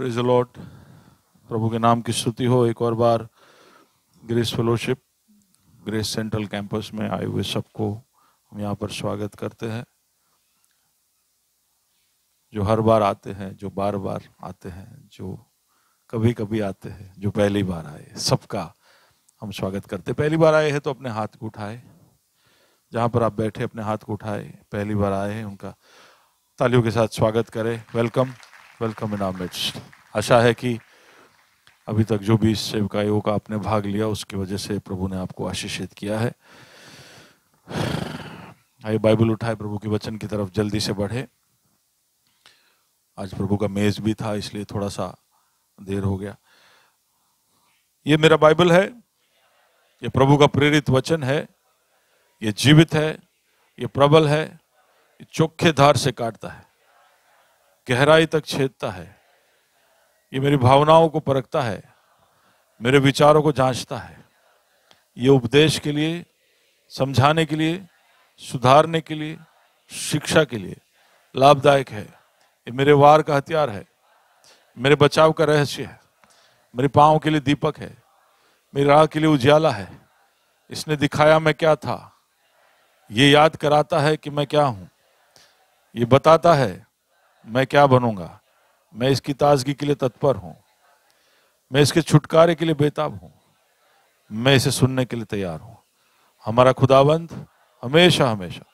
Praise the Lord. प्रभु के नाम की स्तुति हो। एक और बार Grace Fellowship, Grace central campus में आए हुए सबको हम यहाँ पर स्वागत करते हैं। जो हर बार आते हैं, जो बार बार आते हैं, जो कभी कभी आते हैं, जो पहली बार आए, सबका हम स्वागत करते हैं। पहली बार आए हैं तो अपने हाथ को उठाए, जहाँ पर आप बैठे अपने हाथ को उठाए। पहली बार आए हैं उनका तालियों के साथ स्वागत करें। Welcome, welcome in our midst. आशा है कि अभी तक जो भी इस सेवकाइयों का आपने भाग लिया उसकी वजह से प्रभु ने आपको आशीषित किया है। आइए बाइबल उठाए, प्रभु के वचन की तरफ जल्दी से बढ़े। आज प्रभु का मेज भी था इसलिए थोड़ा सा देर हो गया। ये मेरा बाइबल है, ये प्रभु का प्रेरित वचन है, ये जीवित है, ये प्रबल है, ये चोखे धार से काटता है, गहराई तक छेदता है। ये मेरी भावनाओं को परखता है, मेरे विचारों को जांचता है। ये उपदेश के लिए, समझाने के लिए, सुधारने के लिए, शिक्षा के लिए लाभदायक है। ये मेरे वार का हथियार है, मेरे बचाव का रहस्य है, मेरे पांव के लिए दीपक है, मेरी राह के लिए उजाला है। इसने दिखाया मैं क्या था, ये याद कराता है कि मैं क्या हूं, ये बताता है मैं क्या बनूंगा। मैं इसकी ताजगी के लिए तत्पर हूं, मैं इसके छुटकारे के लिए बेताब हूं, मैं इसे सुनने के लिए तैयार हूं। हमारा खुदाबंद हमेशा हमेशा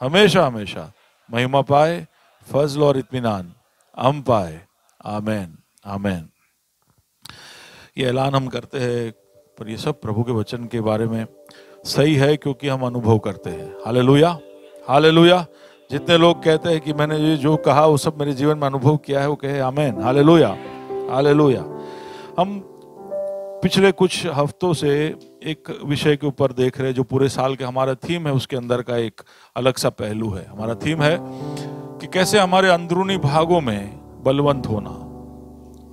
हमेशा हमेशा महिमा पाए, फजल और इत्मीनान हम पाए। आमीन, आमीन। ये ऐलान हम करते हैं, पर ये सब प्रभु के वचन के बारे में सही है क्योंकि हम अनुभव करते हैं। Hallelujah, hallelujah. जितने लोग कहते हैं कि मैंने ये जो कहा वो सब मेरे जीवन में अनुभव किया है, वो कहे आमीन, हालेलुया, हालेलुया। हम पिछले कुछ हफ्तों से एक विषय के ऊपर देख रहे हैं जो पूरे साल के हमारा थीम है, उसके अंदर का एक अलग सा पहलू है। हमारा थीम है कि कैसे हमारे अंदरूनी भागों में बलवंत होना,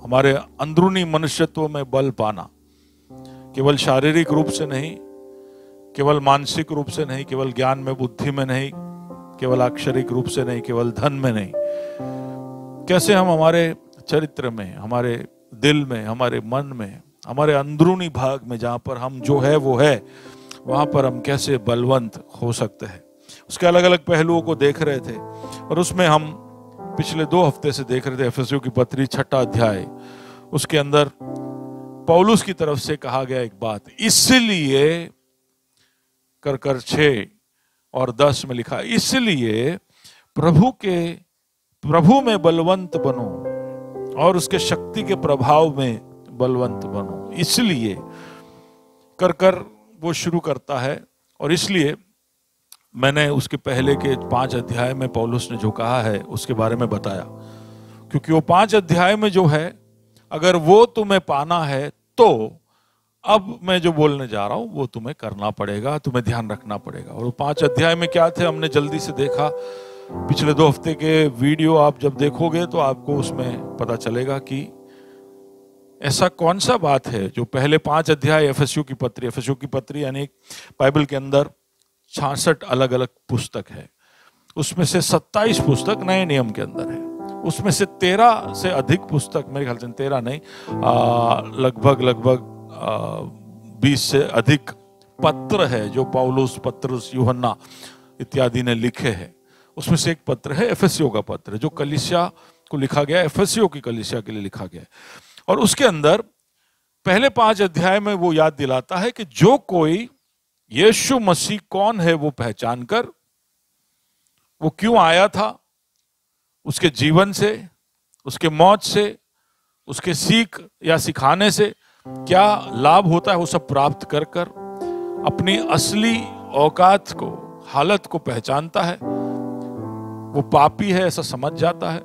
हमारे अंदरूनी मनुष्यत्व में बल पाना। केवल शारीरिक रूप से नहीं, केवल मानसिक रूप से नहीं, केवल ज्ञान में, बुद्धि में नहीं, केवल अक्षरिक रूप से नहीं, केवल धन में नहीं। कैसे हम हमारे चरित्र में, हमारे दिल में, हमारे मन में, हमारे अंदरूनी भाग में, जहां पर हम जो है वो है, वहां पर हम कैसे बलवंत हो सकते हैं, उसके अलग अलग पहलुओं को देख रहे थे। और उसमें हम पिछले 2 हफ्ते से देख रहे थे एफेसियों की पत्री 6 अध्याय। उसके अंदर पौलुस की तरफ से कहा गया एक बात, इसलिए कर 6 और 10 में लिखा, इसलिए प्रभु में बलवंत बनो और उसके शक्ति के प्रभाव में बलवंत बनो। इसलिए कर वो शुरू करता है, और इसलिए मैंने उसके पहले के 5 अध्याय में पौलुस ने जो कहा है उसके बारे में बताया, क्योंकि वो 5 अध्याय में जो है, अगर वो तुम्हें पाना है तो अब मैं जो बोलने जा रहा हूं वो तुम्हें करना पड़ेगा, तुम्हें ध्यान रखना पड़ेगा। और 5 अध्याय में क्या थे हमने जल्दी से देखा। पिछले 2 हफ्ते के वीडियो आप जब देखोगे तो आपको उसमें पता चलेगा कि ऐसा कौन सा बात है जो पहले 5 अध्याय एफेसियों की पत्री यानी बाइबल के अंदर 66 अलग अलग पुस्तक है, उसमें से 27 पुस्तक नए नियम के अंदर है। उसमें से 13 से अधिक पुस्तक, मेरे ख्याल से 13 नहीं, लगभग 20 से अधिक पत्र है जो पौलुस, पत्रुस, यूहन्ना इत्यादि ने लिखे हैं। उसमें से एक पत्र है एफेसियों का पत्र, जो कलीसिया को लिखा गया, एफेसियों की कलीसिया के लिए लिखा गया। और उसके अंदर पहले 5 अध्याय में वो याद दिलाता है कि जो कोई यीशु मसीह कौन है वो पहचान कर, वो क्यों आया था, उसके जीवन से, उसके मौत से, उसके सीख या सिखाने से क्या लाभ होता है, वो सब प्राप्त कर अपनी असली औकात को, हालत को पहचानता है। वो पापी है ऐसा समझ जाता है।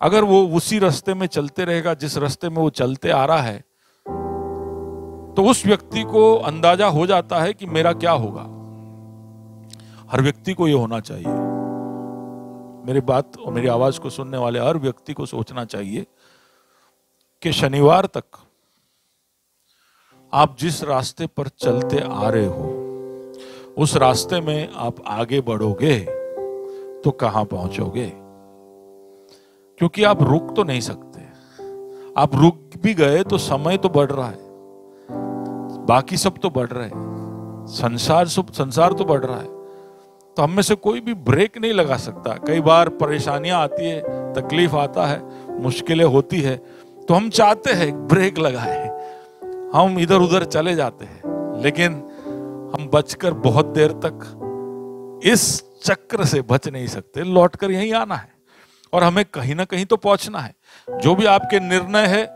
अगर वो उसी रास्ते में चलते रहेगा जिस रास्ते में वो चलते आ रहा है, तो उस व्यक्ति को अंदाजा हो जाता है कि मेरा क्या होगा। हर व्यक्ति को ये होना चाहिए, मेरी बात और मेरी आवाज को सुनने वाले हर व्यक्ति को सोचना चाहिए कि शनिवार तक आप जिस रास्ते पर चलते आ रहे हो, उस रास्ते में आप आगे बढ़ोगे तो कहां पहुंचोगे, क्योंकि आप रुक तो नहीं सकते। आप रुक भी गए तो समय तो बढ़ रहा है, बाकी सब तो बढ़ रहे हैं, संसार तो बढ़ रहा है। तो हम में से कोई भी ब्रेक नहीं लगा सकता। कई बार परेशानियां आती है, तकलीफ आता है, मुश्किलें होती है, तो हम चाहते हैं ब्रेक लगाए, हम इधर उधर चले जाते हैं, लेकिन हम बचकर बहुत देर तक इस चक्र से बच नहीं सकते। लौटकर यहीं आना है और हमें कहीं ना कहीं तो पहुंचना है। जो भी आपके निर्णय है,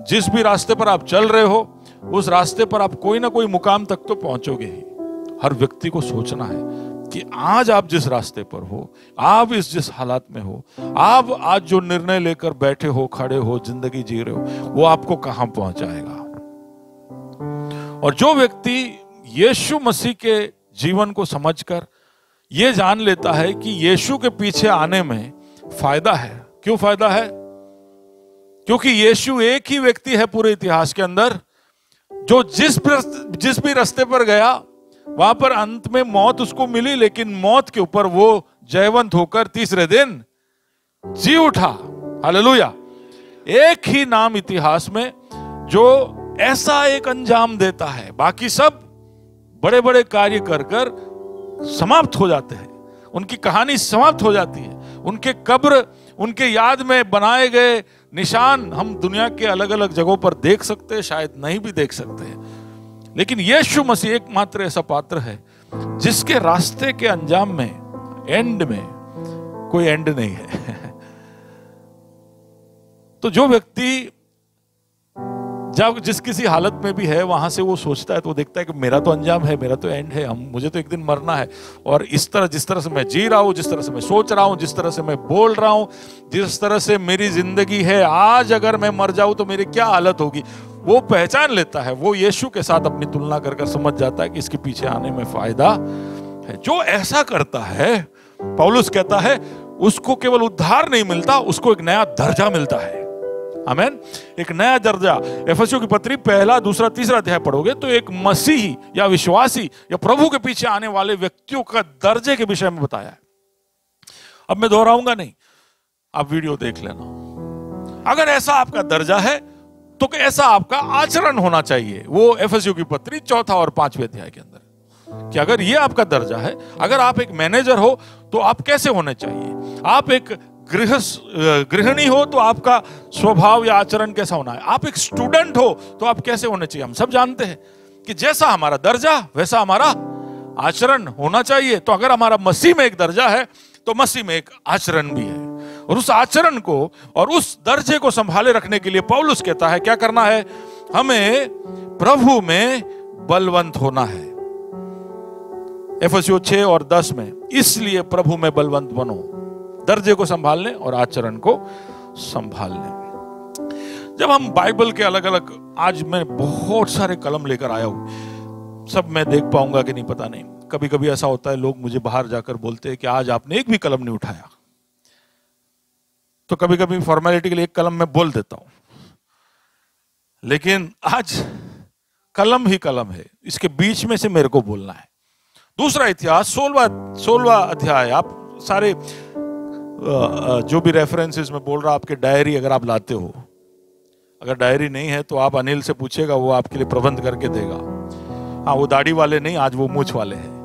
जिस भी रास्ते पर आप चल रहे हो, उस रास्ते पर आप कोई ना कोई मुकाम तक तो पहुंचोगे ही। हर व्यक्ति को सोचना है कि आज आप जिस रास्ते पर हो, आप जिस हालात में हो, आप आज जो निर्णय लेकर बैठे हो, खड़े हो, जिंदगी जी रहे हो, वो आपको कहां पहुंचाएगा। और जो व्यक्ति यीशु मसीह के जीवन को समझकर ये जान लेता है कि यीशु के पीछे आने में फायदा है। क्यों फायदा है? क्योंकि यीशु एक ही व्यक्ति है पूरे इतिहास के अंदर जो जिस भी रास्ते पर गया, वहां पर अंत में मौत उसको मिली, लेकिन मौत के ऊपर वो जयवंत होकर तीसरे दिन जी उठा। हालेलुया। एक ही नाम इतिहास में जो ऐसा एक अंजाम देता है। बाकी सब बड़े बड़े कार्य कर कर समाप्त हो जाते हैं, उनकी कहानी समाप्त हो जाती है, उनके कब्र, उनके याद में बनाए गए निशान हम दुनिया के अलग अलग जगहों पर देख सकते हैं, शायद नहीं भी देख सकते हैं। लेकिन यीशु मसीह एकमात्र ऐसा पात्र है जिसके रास्ते के अंजाम में, एंड में कोई एंड नहीं है। तो जो व्यक्ति जब जिस किसी हालत में भी है, वहां से वो सोचता है तो वो देखता है कि मेरा तो अंजाम है, मेरा तो एंड है, मुझे तो एक दिन मरना है। और इस तरह, जिस तरह से मैं जी रहा हूं, जिस तरह से मैं सोच रहा हूं, जिस तरह से मैं बोल रहा हूं, जिस तरह से मेरी जिंदगी है, आज अगर मैं मर जाऊं तो मेरी क्या हालत होगी, वो पहचान लेता है। वो यीशु के साथ अपनी तुलना कर समझ जाता है कि इसके पीछे आने में फायदा है। जो ऐसा करता है, पौलुस कहता है, उसको केवल उद्धार नहीं मिलता, उसको एक नया दर्जा मिलता है। आमीन। एक नया दर्जा। एफेसियों की पत्री 1, 2, 3 अध्याय पढ़ोगे तो एक मसीही या विश्वासी या प्रभु के पीछे आने वाले व्यक्तियों का दर्जे के विषय में बताया है। अब मैं दोहराऊंगा नहीं, आप वीडियो देख लेना। अगर ऐसा आपका दर्जा है तो ऐसा आपका आचरण होना चाहिए। वो एफेसियों की पत्री 4 और 5 अध्याय के अंदर, कि अगर ये आपका दर्जा है, अगर आप एक मैनेजर हो तो आप कैसे होने चाहिए, आप एक गृहिणी हो तो आपका स्वभाव या आचरण कैसा होना है, आप एक स्टूडेंट हो तो आप कैसे होने चाहिए। हम सब जानते हैं कि जैसा हमारा दर्जा वैसा हमारा आचरण होना चाहिए। तो अगर हमारा मसीह में एक दर्जा है तो मसीह में एक आचरण भी है, और उस आचरण को और उस दर्जे को संभाले रखने के लिए पौलुस कहता है क्या करना है, हमें प्रभु में बलवंत होना है। एफेसियों 6 और 10 में, इसलिए प्रभु में बलवंत बनो, दर्जे को संभालने और आचरण को संभालने। जब हम बाइबल के अलग अलग, आज मैं बहुत सारे कलम लेकर आया हूं, सब मैं देख पाऊंगा कि नहीं पता नहीं। कभी कभी ऐसा होता है, लोग मुझे बाहर जाकर बोलते हैं कि आज आपने एक भी कलम नहीं उठाया। तो कभी कभी फॉर्मेलिटी के लिए एक कलम मैं बोल देता हूं, लेकिन आज कलम ही कलम है, इसके बीच में से मेरे को बोलना है। दूसरा इतिहास 16वां अध्याय। आप सारे जो भी रेफरेंसेस में बोल रहा, आपके डायरी अगर आप लाते हो, अगर डायरी नहीं है तो आप अनिल से पूछेगा, वो आपके लिए प्रबंध करके देगा। हाँ, वो दाढ़ी वाले नहीं, आज वो मूछ वाले हैं।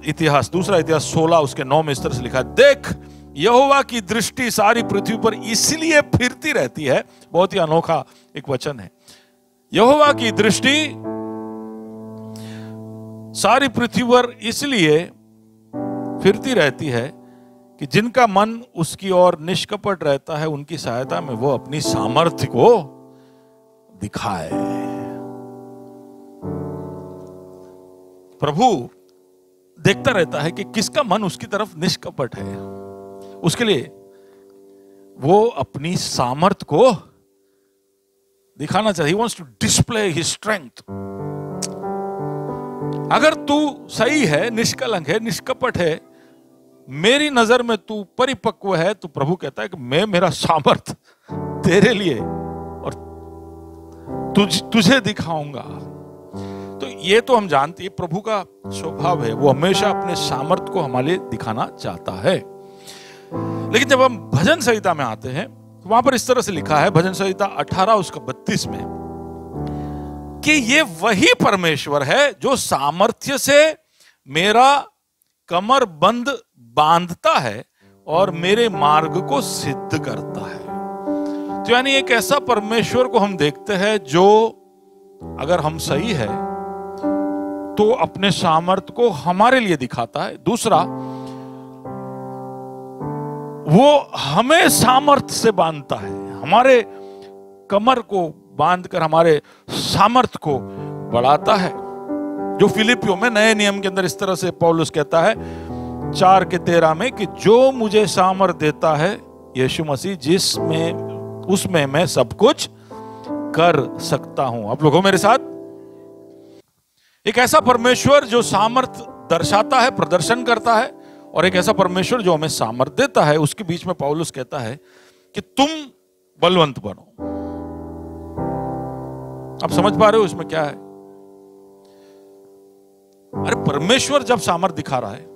इतिहास, दूसरा इतिहास 16 उसके 9 में इस तरह से लिखा है, देख यहोवा की दृष्टि सारी पृथ्वी पर इसलिए फिरती रहती है। बहुत ही अनोखा एक वचन है। यहोवा की दृष्टि सारी पृथ्वी पर इसलिए फिरती रहती है कि जिनका मन उसकी ओर निष्कपट रहता है, उनकी सहायता में वो अपनी सामर्थ्य को दिखाए। प्रभु देखता रहता है कि किसका मन उसकी तरफ निष्कपट है, उसके लिए वो अपनी सामर्थ्य को दिखाना चाहिए। He wants to display his strength। अगर तू सही है, निष्कलंक है, निष्कपट है, मेरी नजर में तू परिपक्व है, तो प्रभु कहता है कि मैं मेरा सामर्थ तेरे लिए और तुझे दिखाऊंगा। तो ये तो हम जानते हैं, प्रभु का स्वभाव है, वो हमेशा अपने सामर्थ को हमारे लिए दिखाना चाहता है। लेकिन जब हम भजन संहिता में आते हैं तो वहां पर इस तरह से लिखा है भजन संहिता 18 उसका 32 में कि ये वही परमेश्वर है जो सामर्थ्य से मेरा कमर बंद बांधता है और मेरे मार्ग को सिद्ध करता है। तो यानी एक ऐसा परमेश्वर को हम देखते हैं जो अगर हम सही है तो अपने सामर्थ्य को हमारे लिए दिखाता है। दूसरा, वो हमें सामर्थ्य से बांधता है, हमारे कमर को बांधकर हमारे सामर्थ्य को बढ़ाता है। जो फिलिपियों में नए नियम के अंदर इस तरह से पौलुस कहता है 4:13 में कि जो मुझे सामर्थ्य देता है यीशु मसीह, जिसमें उसमें मैं सब कुछ कर सकता हूं। आप लोग हो मेरे साथ? एक ऐसा परमेश्वर जो सामर्थ्य दर्शाता है, प्रदर्शन करता है, और एक ऐसा परमेश्वर जो हमें सामर्थ्य देता है। उसके बीच में पौलुस कहता है कि तुम बलवंत बनो। आप समझ पा रहे हो इसमें क्या है? अरे परमेश्वर जब सामर्थ्य दिखा रहा है,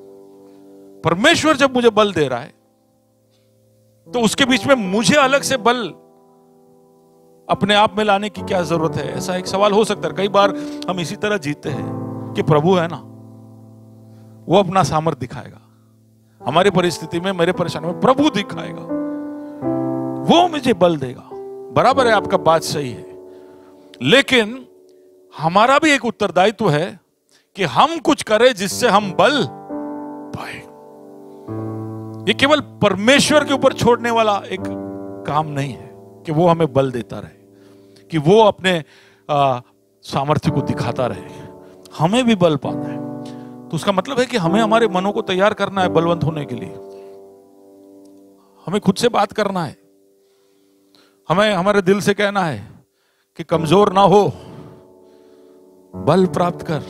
परमेश्वर जब मुझे बल दे रहा है, तो उसके बीच में मुझे अलग से बल अपने आप में लाने की क्या जरूरत है? ऐसा एक सवाल हो सकता है। कई बार हम इसी तरह जीते हैं कि प्रभु है ना, वो अपना सामर्थ्य दिखाएगा हमारी परिस्थिति में, मेरे परेशानी में प्रभु दिखाएगा, वो मुझे बल देगा। बराबर है, आपका बात सही है, लेकिन हमारा भी एक उत्तरदायित्व है कि हम कुछ करें जिससे हम बल पाए। ये केवल परमेश्वर के ऊपर छोड़ने वाला एक काम नहीं है कि वो हमें बल देता रहे, कि वो अपने सामर्थ्य को दिखाता रहे। हमें भी बल पाना है। तो उसका मतलब है कि हमें हमारे मनों को तैयार करना है बलवंत होने के लिए। हमें खुद से बात करना है, हमें हमारे दिल से कहना है कि कमजोर ना हो, बल प्राप्त कर।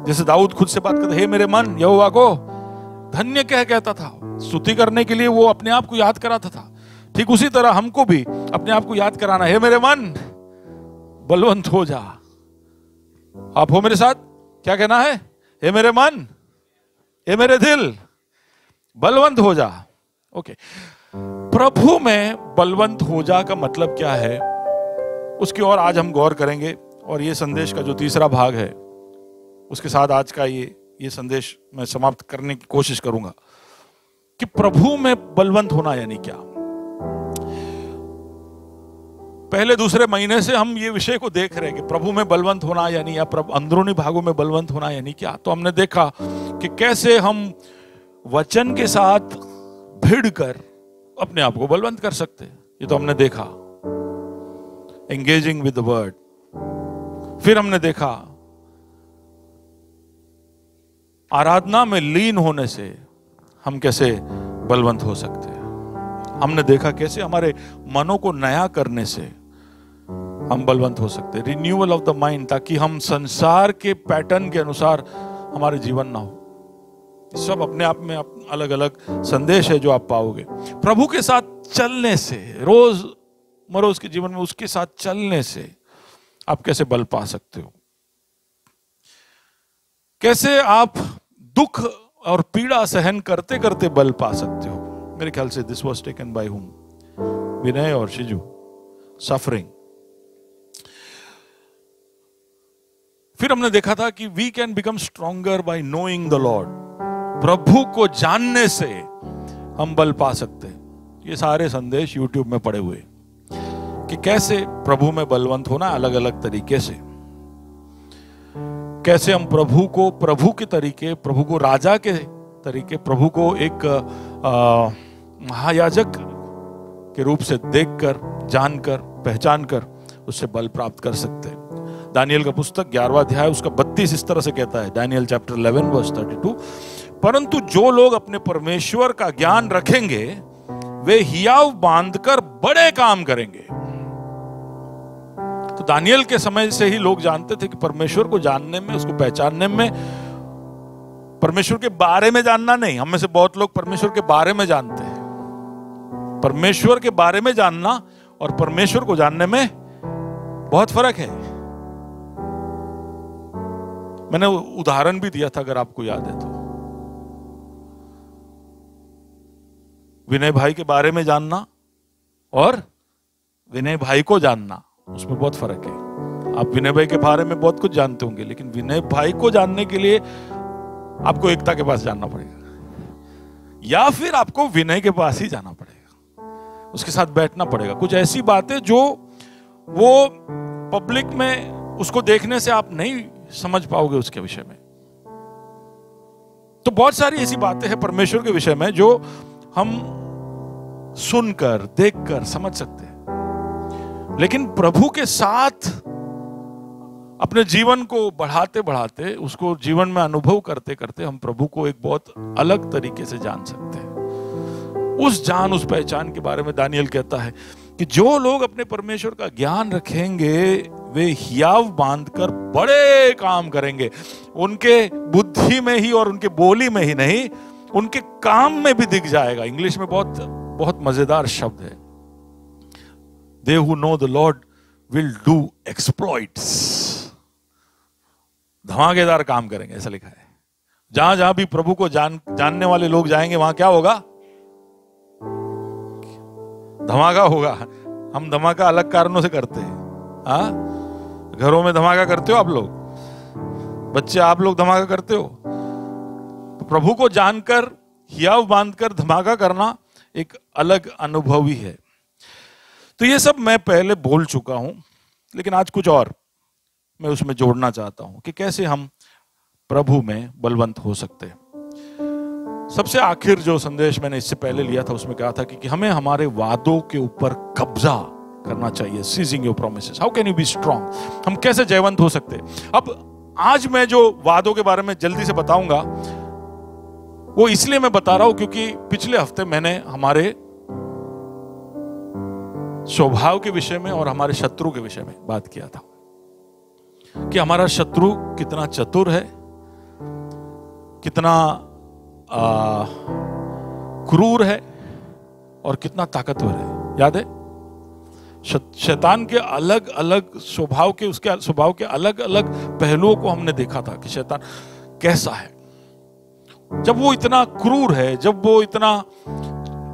जैसे दाऊद खुद से बात करता, हे मेरे मन यहोवा को धन्य कहता था, स्तुति करने के लिए वो अपने आप को याद कराता था। ठीक उसी तरह हमको भी अपने आप को याद कराना, हे मेरे मन बलवंत हो जा। आप हो मेरे साथ? क्या कहना है? हे मेरे मन, हे मेरे दिल बलवंत हो जा। ओके, प्रभु में बलवंत हो जा का मतलब क्या है, उसकी ओर आज हम गौर करेंगे। और ये संदेश का जो तीसरा भाग है, उसके साथ आज का ये संदेश मैं समाप्त करने की कोशिश करूंगा कि प्रभु में बलवंत होना यानी क्या। पहले दूसरे महीने से हम ये विषय को देख रहे हैं कि प्रभु में बलवंत होना यानी, या अंदरूनी भागों में बलवंत होना यानी क्या। तो हमने देखा कि कैसे हम वचन के साथ भिड़कर अपने आप को बलवंत कर सकते हैं। ये तो हमने देखा, एंगेजिंग विद द वर्ड। फिर हमने देखा आराधना में लीन होने से हम कैसे बलवंत हो सकते हैं। हमने देखा कैसे हमारे मनों को नया करने से हम बलवंत हो सकते हैं, रिन्यूअल ऑफ द माइंड, ताकि हम संसार के पैटर्न के अनुसार हमारे जीवन ना हो। सब अपने आप में अलग अलग संदेश है जो आप पाओगे। प्रभु के साथ चलने से, रोज मरोज के जीवन में उसके साथ चलने से आप कैसे बल पा सकते हो, कैसे आप दुख और पीड़ा सहन करते करते बल पा सकते हो। मेरे ख्याल से this was taken by whom, विनय और शिजू, सफरिंग। फिर हमने देखा था कि we can become stronger by knowing the Lord. प्रभु को जानने से हम बल पा सकते हैं। ये सारे संदेश YouTube में पड़े हुए कि कैसे प्रभु में बलवंत होना अलग अलग तरीके से, कैसे हम प्रभु को प्रभु के तरीके, प्रभु को राजा के तरीके, प्रभु को एक महायाजक के रूप से देखकर, जानकर, पहचानकर उससे बल प्राप्त कर सकते हैं। दानियल का पुस्तक 11वां अध्याय उसका 32 इस तरह से कहता है, दानियल चैप्टर 11 वर्स 32, परंतु जो लोग अपने परमेश्वर का ज्ञान रखेंगे वे हियाव बांधकर बड़े काम करेंगे। तो दानियल के समय से ही लोग जानते थे कि परमेश्वर को जानने में, उसको पहचानने में, परमेश्वर के बारे में जानना नहीं, हम में से बहुत लोग परमेश्वर के बारे में जानते हैं। परमेश्वर के बारे में जानना और परमेश्वर को जानने में बहुत फर्क है। मैंने उदाहरण भी दिया था, अगर आपको याद है तो। विनय भाई के बारे में जानना और विनय भाई को जानना, उसमें बहुत फर्क है। आप विनय भाई के बारे में बहुत कुछ जानते होंगे, लेकिन विनय भाई को जानने के लिए आपको एकता के पास जानना पड़ेगा, या फिर आपको विनय के पास ही जाना पड़ेगा, उसके साथ बैठना पड़ेगा। कुछ ऐसी बातें जो वो पब्लिक में उसको देखने से आप नहीं समझ पाओगे उसके विषय में। तो बहुत सारी ऐसी बातें हैं परमेश्वर के विषय में जो हम सुनकर देखकर समझ सकते हैं, लेकिन प्रभु के साथ अपने जीवन को बढ़ाते बढ़ाते, उसको जीवन में अनुभव करते करते हम प्रभु को एक बहुत अलग तरीके से जान सकते हैं। उस पहचान के बारे में दानियल कहता है कि जो लोग अपने परमेश्वर का ज्ञान रखेंगे वे हियाव बांधकर बड़े काम करेंगे। उनके बुद्धि में ही और उनके बोली में ही नहीं, उनके काम में भी दिख जाएगा। इंग्लिश में बहुत बहुत मजेदार शब्द है, they who know the Lord will do exploits. धमाकेदार काम करेंगे, ऐसा लिखा है। जहां जहां भी प्रभु को जानने वाले लोग जाएंगे, वहां क्या होगा? धमाका होगा। हम धमाका अलग कारणों से करते हैं। हाँ, घरों में धमाका करते हो आप लोग, बच्चे आप लोग धमाका करते हो। तो प्रभु को जानकर हियाव बांधकर धमाका करना एक अलग अनुभव ही है। तो ये सब मैं पहले बोल चुका हूं, लेकिन आज कुछ और मैं उसमें जोड़ना चाहता हूं कि कैसे हम प्रभु में बलवंत हो सकते हैं। सबसे आखिर जो संदेश मैंने इससे पहले लिया था उसमें कहा था कि हमें हमारे वादों के ऊपर कब्जा करना चाहिए। Seizing your promises, how can you be strong? हम कैसे जयवंत हो सकते हैं? अब आज मैं जो वादों के बारे में जल्दी से बताऊंगा, वो इसलिए मैं बता रहा हूं क्योंकि पिछले हफ्ते मैंने हमारे स्वभाव के विषय में और हमारे शत्रु के विषय में बात किया था कि हमारा शत्रु कितना चतुर है, कितना क्रूर है और कितना ताकतवर है। याद है? शैतान के अलग अलग स्वभाव के, उसके स्वभाव के अलग अलग पहलुओं को हमने देखा था कि शैतान कैसा है। जब वो इतना क्रूर है, जब वो इतना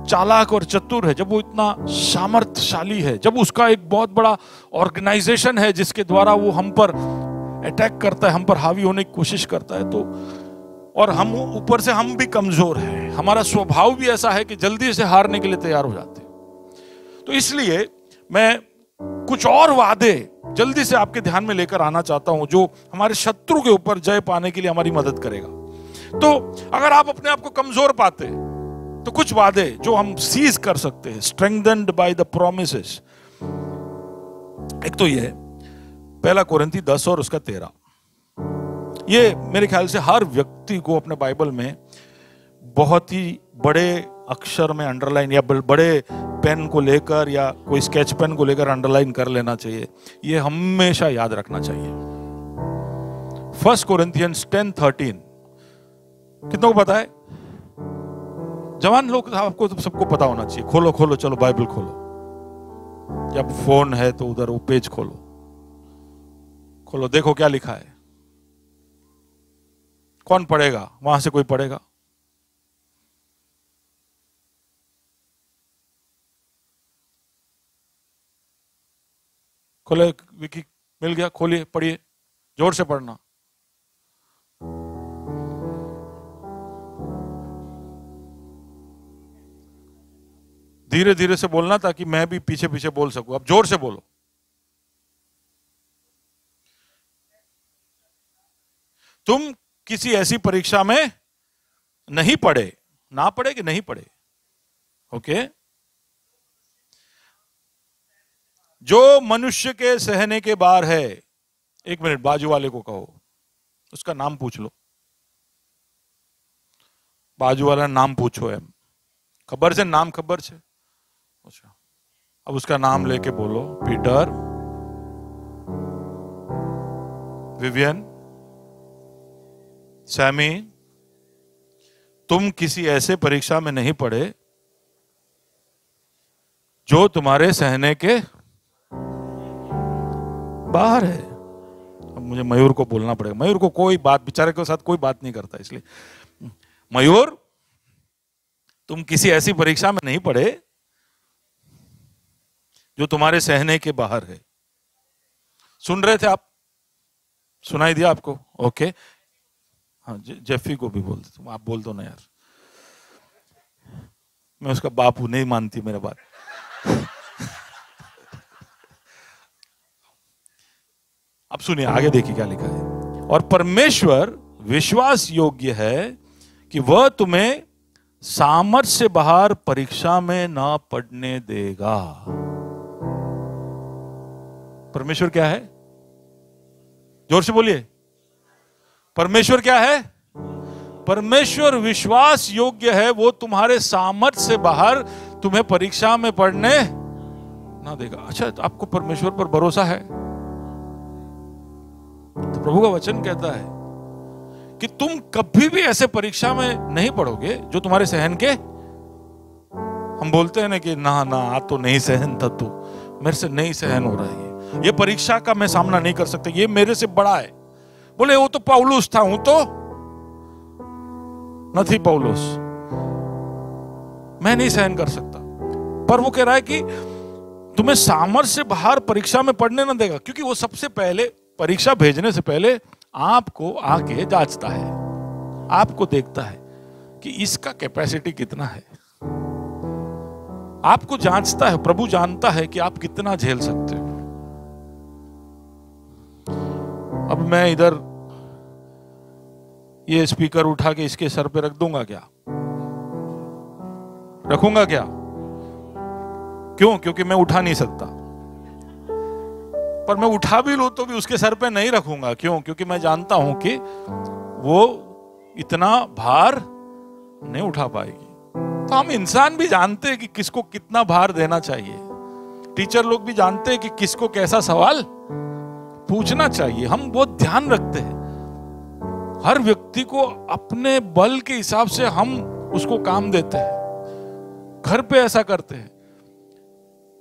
चालाक और चतुर है, जब वो इतना सामर्थ्यशाली है, जब उसका एक बहुत बड़ा ऑर्गेनाइजेशन है जिसके द्वारा वो हम पर अटैक करता है, हम पर हावी होने की कोशिश करता है, तो और हम ऊपर से हम भी कमजोर हैं, हमारा स्वभाव भी ऐसा है कि जल्दी से हारने के लिए तैयार हो जाते हैं। तो इसलिए मैं कुछ और वादे जल्दी से आपके ध्यान में लेकर आना चाहता हूं जो हमारे शत्रु के ऊपर जय पाने के लिए हमारी मदद करेगा। तो अगर आप अपने आप को कमजोर पाते तो कुछ वादे जो हम सीज कर सकते हैं, स्ट्रेंथन्ड बाय द प्रोमिसेस। एक तो ये 1 कोरिन्थी 10 और उसका 13। ये मेरे ख्याल से हर व्यक्ति को अपने बाइबल में बहुत ही बड़े अक्षर में अंडरलाइन या बड़े पेन को लेकर या कोई स्केच पेन को लेकर अंडरलाइन कर लेना चाहिए। ये हमेशा याद रखना चाहिए। 1 कोरिन्थियंस 10:13 कितनों को पता है? जवान लोग, आपको तो सबको पता होना चाहिए। खोलो खोलो, चलो बाइबल खोलो, या फोन है तो उधर वो पेज खोलो, खोलो, देखो क्या लिखा है। कौन पढ़ेगा? वहां से कोई पढ़ेगा? खोले विकी, मिल गया, खोलिए, पढ़िए, जोर से पढ़ना। धीरे धीरे से बोलना ताकि मैं भी पीछे पीछे बोल सकूं। अब जोर से बोलो। तुम किसी ऐसी परीक्षा में नहीं पढ़े, ना पढ़े कि नहीं पढ़े, ओके, जो मनुष्य के सहने के बाहर है। एक मिनट, बाजू वाले को कहो, उसका नाम पूछ लो। बाजू वाला नाम पूछो। एम खबर से, नाम खबर से। अच्छा, अब उसका नाम लेके बोलो। पीटर, विवियन, सैमी, तुम किसी ऐसे परीक्षा में नहीं पढ़े जो तुम्हारे सहने के बाहर है। अब मुझे मयूर को बोलना पड़ेगा। मयूर को कोई बात, बेचारे के साथ कोई बात नहीं करता, इसलिए मयूर, तुम किसी ऐसी परीक्षा में नहीं पढ़े जो तुम्हारे सहने के बाहर है। सुन रहे थे आप? सुनाई दिया आपको? ओके। हाँ, जेफी को भी बोल दो, आप बोल दो ना यार, मैं उसका बापू नहीं मानती मेरा बात। अब सुनिए आगे, देखिए क्या लिखा है। और परमेश्वर विश्वास योग्य है कि वह तुम्हें सामर्थ से बाहर परीक्षा में ना पड़ने देगा। परमेश्वर क्या है? जोर से बोलिए, परमेश्वर क्या है? परमेश्वर विश्वास योग्य है, वो तुम्हारे सामर्थ से बाहर तुम्हें परीक्षा में पड़ने ना देगा। अच्छा, तो आपको परमेश्वर पर भरोसा है? तो प्रभु का वचन कहता है कि तुम कभी भी ऐसे परीक्षा में नहीं पड़ोगे जो तुम्हारे सहन के। हम बोलते हैं ना कि ना ना, आज तो नहीं सहन था, तू मेरे से नहीं सहन हो रहा है, ये परीक्षा का मैं सामना नहीं कर सकता, ये मेरे से बड़ा है। बोले वो तो पौलुस था, हूं तो नहीं पौलुस, मैं नहीं सहन कर सकता। पर वो कह रहा है कि तुम्हें सामर्थ से बाहर परीक्षा में पड़ने ना देगा, क्योंकि वो सबसे पहले परीक्षा भेजने से पहले आपको आके जांचता है, आपको देखता है कि इसका कैपेसिटी कितना है। आपको जांचता है, प्रभु जानता है कि आप कितना झेल सकते हो। अब मैं इधर ये स्पीकर उठा के इसके सर पे रख दूंगा क्या? रखूंगा क्या? क्यों? क्योंकि मैं उठा नहीं सकता। पर मैं उठा भी लूं तो भी उसके सर पे नहीं रखूंगा। क्यों? क्योंकि मैं जानता हूं कि वो इतना भार नहीं उठा पाएगी। तो हम इंसान भी जानते हैं कि किसको कितना भार देना चाहिए। टीचर लोग भी जानते हैं कि किसको कैसा सवाल पूछना चाहिए। हम बहुत ध्यान रखते हैं। हर व्यक्ति को अपने बल के हिसाब से हम उसको काम देते हैं। घर पे ऐसा करते हैं,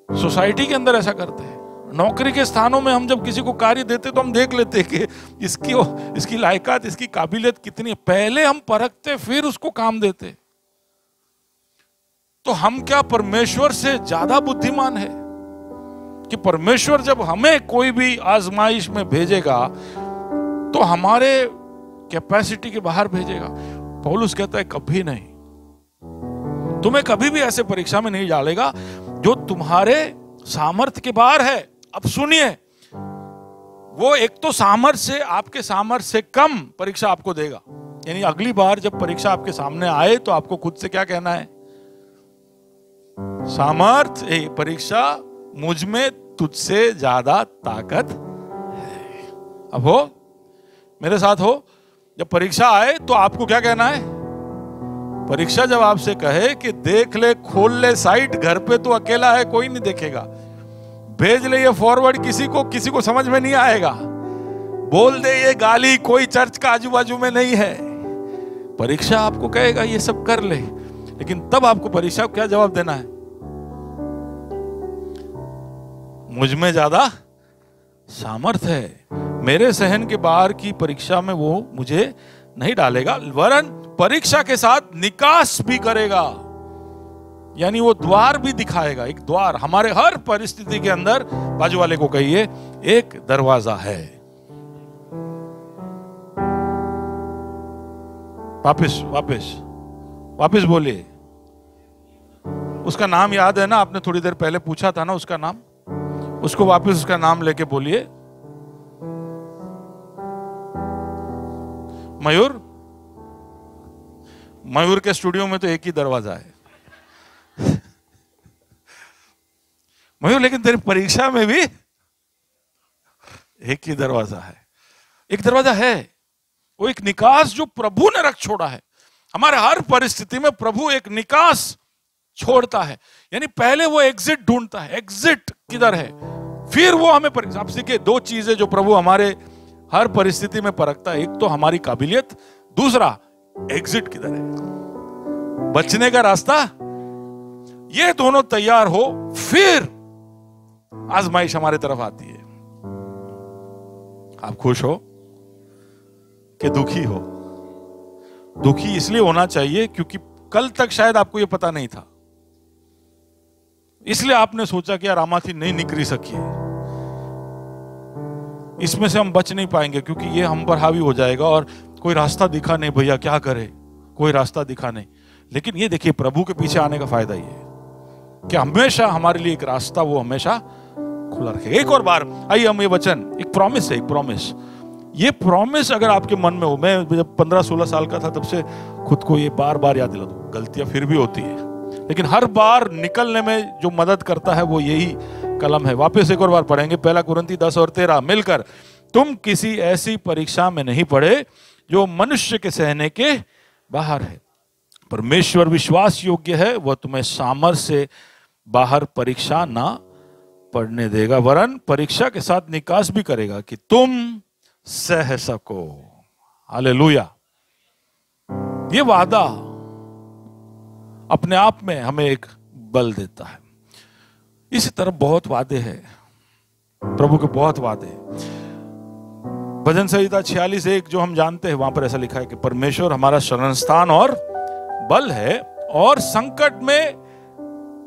सोसाइटी के अंदर ऐसा करते हैं, नौकरी के स्थानों में हम जब किसी को कार्य देते तो हम देख लेते हैं कि इसकी लायकात, इसकी काबिलियत कितनी है। पहले हम परखते फिर उसको काम देते। तो हम क्या परमेश्वर से ज्यादा बुद्धिमान है कि परमेश्वर जब हमें कोई भी आजमाइश में भेजेगा तो हमारे कैपेसिटी के बाहर भेजेगा? पौलुस कहता है कभी नहीं, तुम्हें कभी भी ऐसे परीक्षा में नहीं डालेगा जो तुम्हारे सामर्थ्य के बाहर है। अब सुनिए, वो एक तो सामर्थ्य से, आपके सामर्थ्य से कम परीक्षा आपको देगा। यानी अगली बार जब परीक्षा आपके सामने आए तो आपको खुद से क्या कहना है? सामर्थ्य परीक्षा मुझ में तुझसे ज्यादा ताकत है। अब हो, मेरे साथ हो, जब परीक्षा आए तो आपको क्या कहना है? परीक्षा जब आपसे कहे कि देख ले, खोल ले साइट, घर पे तो अकेला है, कोई नहीं देखेगा, भेज ले ये फॉरवर्ड, किसी को समझ में नहीं आएगा, बोल दे ये गाली, कोई चर्च का आजू बाजू में नहीं है। परीक्षा आपको कहेगा ये सब कर ले, लेकिन तब आपको परीक्षा को क्या जवाब देना है? मुझ में ज्यादा सामर्थ है, मेरे सहन के बाहर की परीक्षा में वो मुझे नहीं डालेगा, वरन परीक्षा के साथ निकास भी करेगा। यानी वो द्वार भी दिखाएगा, एक द्वार। हमारे हर परिस्थिति के अंदर, बाजू वाले को कहिए, एक दरवाजा है। वापस बोलिए। उसका नाम याद है ना? आपने थोड़ी देर पहले पूछा था ना उसका नाम, उसको वापस उसका नाम लेके बोलिए। मयूर के स्टूडियो में तो एक ही दरवाजा है मयूर, लेकिन तेरी परीक्षा में भी एक ही दरवाजा है। एक दरवाजा है, वो एक निकास जो प्रभु ने रख छोड़ा है। हमारे हर परिस्थिति में प्रभु एक निकास छोड़ता है। यानी पहले वो एग्जिट ढूंढता है, एग्जिट किधर है, फिर वो हमें परीक्षा। आप देखिए, दो चीजें जो प्रभु हमारे हर परिस्थिति में परखता है, एक तो हमारी काबिलियत, दूसरा एग्जिट किधर है, बचने का रास्ता। ये दोनों तैयार हो फिर आजमाइश हमारे तरफ आती है। आप खुश हो कि दुखी हो? दुखी इसलिए होना चाहिए क्योंकि कल तक शायद आपको यह पता नहीं था, इसलिए आपने सोचा कि यार आमाथी नहीं निकली सकी, इसमें से हम बच नहीं पाएंगे क्योंकि ये हम पर हावी हो जाएगा और कोई रास्ता दिखा नहीं, भैया क्या करे, कोई रास्ता दिखा नहीं। लेकिन ये देखिए, प्रभु के पीछे आने का फायदा ये है कि हमेशा हमारे लिए एक रास्ता वो हमेशा खुला रखेगा। एक और बार आइए हम ये वचन, एक प्रॉमिस है, एक प्रॉमिस, ये प्रॉमिस अगर आपके मन में हो, मैं जब 15-16 साल का था तब से खुद को ये बार बार याद दिला दूं, गलतियां फिर भी होती है, लेकिन हर बार निकलने में जो मदद करता है वो यही कलम है। वापस एक और बार पढ़ेंगे, 1 कुरिन्ती 10 और 13 मिलकर। तुम किसी ऐसी परीक्षा में नहीं पड़े जो मनुष्य के सहने के बाहर है, परमेश्वर विश्वास योग्य है, वह तुम्हें सामर्थ से बाहर परीक्षा ना पड़ने देगा, वरन परीक्षा के साथ निकास भी करेगा कि तुम सह सको। हालेलुया। ये वादा अपने आप में हमें एक बल देता है। इसी तरह बहुत वादे हैं, प्रभु के बहुत वादे हैं। भजन संहिता 46:1 जो हम जानते हैं, वहां पर ऐसा लिखा है कि परमेश्वर हमारा शरण स्थान और बल है और संकट में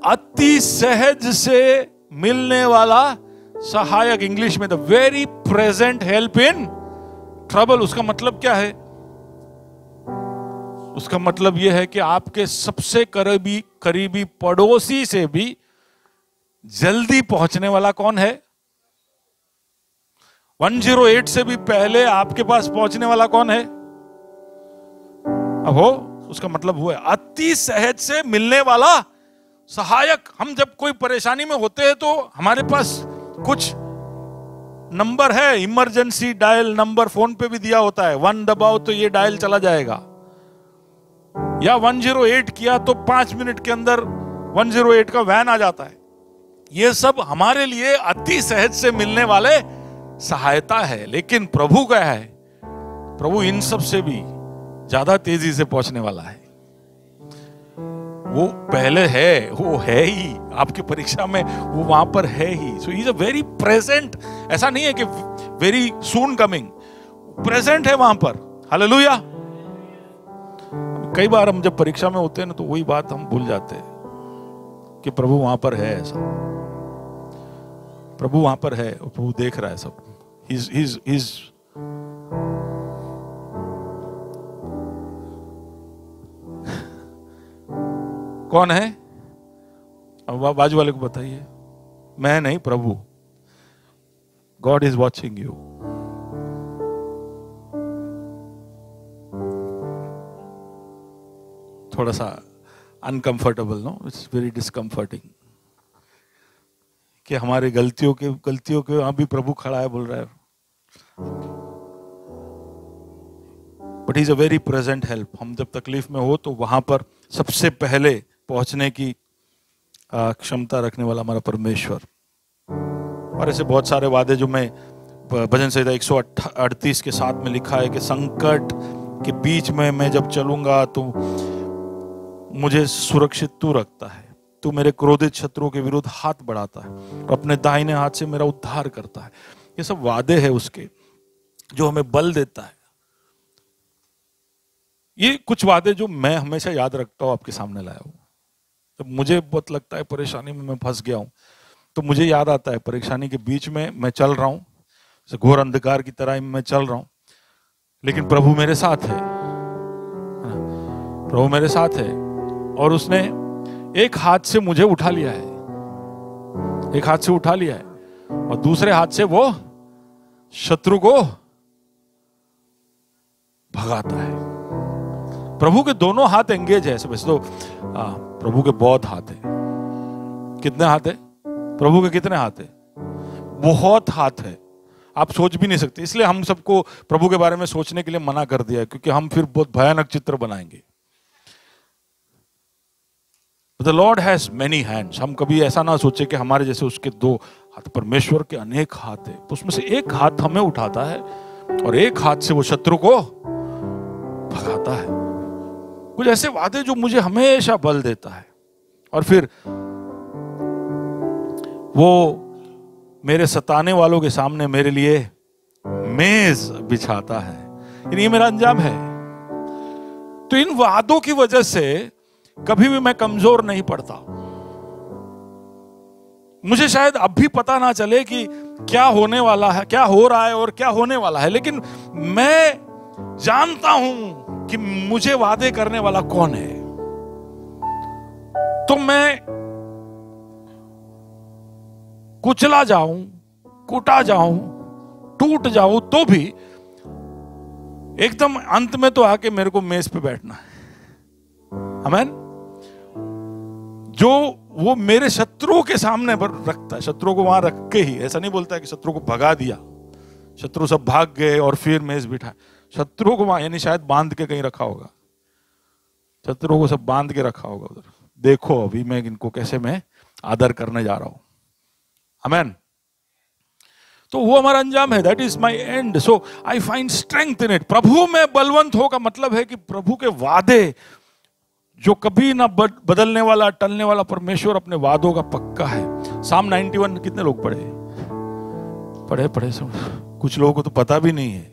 अति सहज से मिलने वाला सहायक। इंग्लिश में the very present help in trouble. उसका मतलब क्या है? उसका मतलब यह है कि आपके सबसे करीबी पड़ोसी से भी जल्दी पहुंचने वाला कौन है? 108 से भी पहले आपके पास पहुंचने वाला कौन है? अब हो, उसका मतलब वो है अति सहज से मिलने वाला सहायक। हम जब कोई परेशानी में होते हैं तो हमारे पास कुछ नंबर है, इमरजेंसी डायल नंबर फोन पे भी दिया होता है, 1 दबाओ तो ये डायल चला जाएगा, या 108 किया तो 5 मिनट के अंदर 108 का वैन आ जाता है। ये सब हमारे लिए अति सहज से मिलने वाले सहायता है। लेकिन प्रभु क्या है? प्रभु इन सब से भी ज्यादा तेजी से पहुंचने वाला है। वो पहले है, वो है ही आपकी परीक्षा में, वो वहां पर है ही। So he is a very present. ऐसा नहीं है कि वेरी सून कमिंग, प्रेजेंट है वहां पर। हालेलुया। कई बार हम जब परीक्षा में होते हैं ना तो वही बात हम भूल जाते हैं कि प्रभु वहां पर है। ऐसा प्रभु वहां पर है और प्रभु देख रहा है सब। He's कौन है? अब बाजू वाले को बताइए। मैं नहीं, प्रभु। God is watching you. थोड़ा सा uncomfortable, no? It's very discomforting कि हमारे गलतियों के वहां भी प्रभु खड़ा है, बोल रहा है। But is a very present help. हम जब तकलीफ में हो तो वहां पर सबसे पहले पहुंचने की क्षमता रखने वाला हमारा परमेश्वर। और ऐसे बहुत सारे वादे जो मैं भजन संहिता 138 के 7 में लिखा है कि संकट के बीच में मैं जब चलूंगा तो मुझे सुरक्षित तू रखता है, तू मेरे क्रोधित शत्रुओं के विरुद्ध हाथ बढ़ाता है और अपने दाहिने हाथ से मेरा उद्धार करता है। ये सब वादे हैं उसके जो हमें बल देता है। ये कुछ वादे जो मैं हमेशा याद रखता हूं, आपके सामने लाया हूं। जब मुझे बहुत लगता है परेशानी में मैं फंस गया हूं तो मुझे याद आता है परेशानी के बीच में मैं चल रहा हूं, जैसे घोर अंधकार की तरह मैं चल रहा हूं, लेकिन प्रभु मेरे साथ है। प्रभु मेरे साथ है और उसने एक हाथ से मुझे उठा लिया है, एक हाथ से उठा लिया है और दूसरे हाथ से वो शत्रु को भगाता है। प्रभु के दोनों हाथ एंगेज है। वैसे तो प्रभु के बहुत हाथ है। कितने हाथ है प्रभु के? कितने हाथ है? बहुत हाथ है, आप सोच भी नहीं सकते। इसलिए हम सबको प्रभु के बारे में सोचने के लिए मना कर दिया है, क्योंकि हम फिर बहुत भयानक चित्र बनाएंगे। The Lord has many hands। हम कभी ऐसा ना सोचे कि हमारे जैसे उसके 2 हाथ। परमेश्वर के अनेक हाथ है, तो उसमें से एक हाथ हमें उठाता है और एक हाथ से वो शत्रु को भगाता है। कुछ ऐसे वादे जो मुझे हमेशा बल देता है और फिर वो मेरे सताने वालों के सामने मेरे लिए मेज बिछाता है। ये मेरा अंजाम है। तो इन वादों की वजह से कभी भी मैं कमजोर नहीं पड़ता। मुझे शायद अब भी पता ना चले कि क्या होने वाला है, क्या हो रहा है और क्या होने वाला है, लेकिन मैं जानता हूं कि मुझे वादे करने वाला कौन है। तो मैं कुचला जाऊं, कूटा जाऊं, टूट जाऊं, तो भी एकदम अंत में तो आके मेरे को मेज पे बैठना है। आमीन। जो वो मेरे शत्रुओं के सामने रखता है, शत्रुओं को वहां रख के ही, ऐसा नहीं बोलता है कि शत्रु को भगा दिया, शत्रु सब भाग गए और फिर मेज बिठा। शत्रुओं को वहां यानी शायद बांध के कहीं रखा होगा, शत्रुओं को सब बांध के रखा होगा उधर। देखो अभी मैं इनको कैसे मैं आदर करने जा रहा हूं। आमीन। तो वो हमारा अंजाम है, that is my end. So I find strength in it. प्रभु में बलवंत हो का मतलब है कि प्रभु के वादे जो कभी ना बदलने वाला, टलने वाला परमेश्वर अपने वादों का पक्का है। साम 91 कितने लोग पढ़े सब? कुछ लोगों को तो पता भी नहीं है।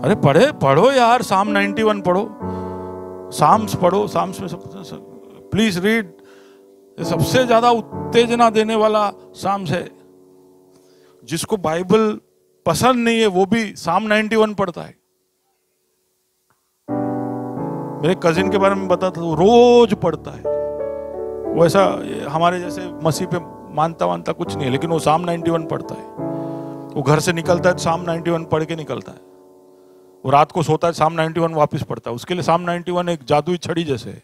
अरे पढ़ो यार, साम 91 पढ़ो, साम्स पढ़ो, साम्स में सब प्लीज रीड। सबसे ज्यादा उत्तेजना देने वाला साम्स है। जिसको बाइबल पसंद नहीं है वो भी साम 91 पढ़ता है। मेरे कजिन के बारे में बता था, वो रोज पढ़ता है। वो ऐसा हमारे जैसे मसीह पे मानता कुछ नहीं है, लेकिन वो साम 91 पढ़ता है। वो घर से निकलता है तो साम 91 पढ़ के निकलता है। वो रात को सोता है, साम 91 वापस पढ़ता है। उसके लिए साम 91 एक जादुई छड़ी जैसे है।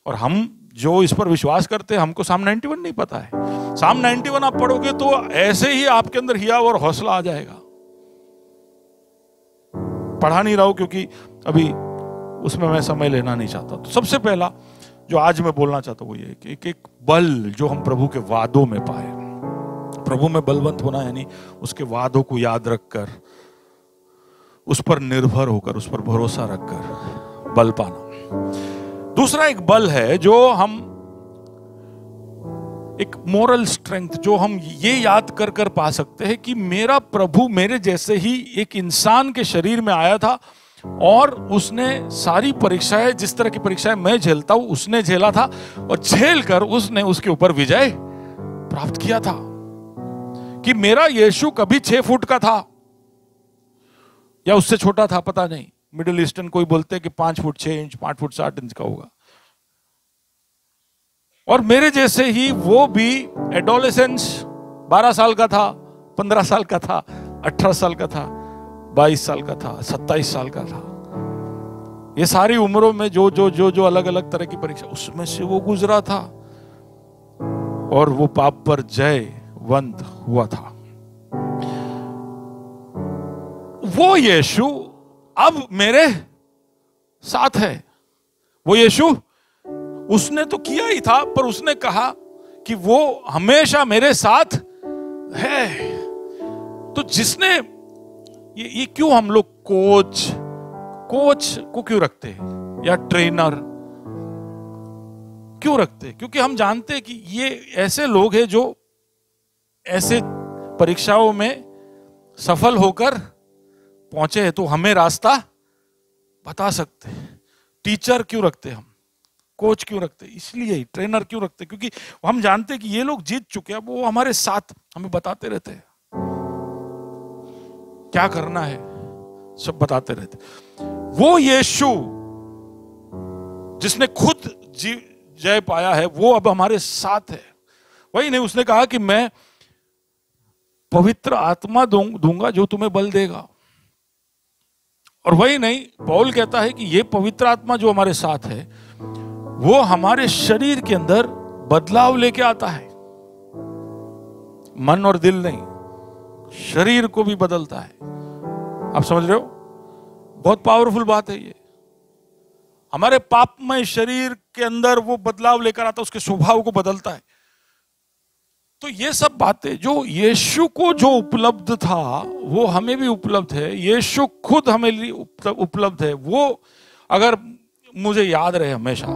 और हम जो इस पर विश्वास करते हैं, हमको साम 91 नहीं पता है। साम 91 आप पढ़ोगे तो ऐसे ही आपके अंदर हिया और हौसला आ जाएगा। पढ़ा नहीं रहा हूं क्योंकि अभी उसमें मैं समय लेना नहीं चाहता। तो सबसे पहला जो आज मैं बोलना चाहता हूं वो ये कि एक बल जो हम प्रभु के वादों में पाए। प्रभु में बलवंत होना यानी उसके वादों को याद रखकर, उस पर निर्भर होकर, उस पर भरोसा रखकर बल पाना। दूसरा एक बल है जो हम, एक मोरल स्ट्रेंथ जो हम ये याद कर कर पा सकते हैं कि मेरा प्रभु मेरे जैसे ही एक इंसान के शरीर में आया था और उसने सारी परीक्षाएं, जिस तरह की परीक्षाएं मैं झेलता हूं उसने झेला था, और झेल कर उसने उसके ऊपर विजय प्राप्त किया था। कि मेरा यीशु कभी 6 फुट का था या उससे छोटा था, पता नहीं। मिडिल ईस्टर्न कोई बोलते हैं कि 5 फुट 6 इंच, 5 फुट 60 इंच का होगा। और मेरे जैसे ही वो भी एडोलेसेंस 12 साल का था, 15 साल का था, 18 साल का था, 22 साल का था, 27 साल का था। ये सारी उम्रों में जो अलग अलग तरह की परीक्षा, उसमें से वो गुजरा था और वो पाप पर जयवंत हुआ था। वो यीशु अब मेरे साथ है। वो यीशु, उसने तो किया ही था, पर उसने कहा कि वो हमेशा मेरे साथ है। तो जिसने ये क्यों हम लोग कोच को क्यों रखते हैं या ट्रेनर क्यों रखते हैं? क्योंकि हम जानते हैं कि ये ऐसे लोग हैं जो ऐसे परीक्षाओं में सफल होकर पहुंचे हैं, तो हमें रास्ता बता सकते हैं। टीचर क्यों रखते हैं हम, कोच क्यों रखते हैं? इसलिए ट्रेनर क्यों रखते हैं, क्योंकि हम जानते हैं कि ये लोग जीत चुके हैं, वो हमारे साथ हमें बताते रहते हैं क्या करना है, सब बताते रहते। वो यीशु जिसने खुद जय पाया है, वो अब हमारे साथ है। वही नहीं, उसने कहा कि मैं पवित्र आत्मा दूंगा जो तुम्हें बल देगा। और वही नहीं, पौल कहता है कि ये पवित्र आत्मा जो हमारे साथ है वो हमारे शरीर के अंदर बदलाव लेके आता है। मन और दिल नहीं, शरीर को भी बदलता है। आप समझ रहे हो? बहुत पावरफुल बात है ये। हमारे पापमय शरीर के अंदर वो बदलाव लेकर आता है, उसके स्वभाव को बदलता है। तो ये सब बातें जो यीशु को जो उपलब्ध था वो हमें भी उपलब्ध है। यीशु खुद हमें लिए उपलब्ध है। वो अगर मुझे याद रहे हमेशा,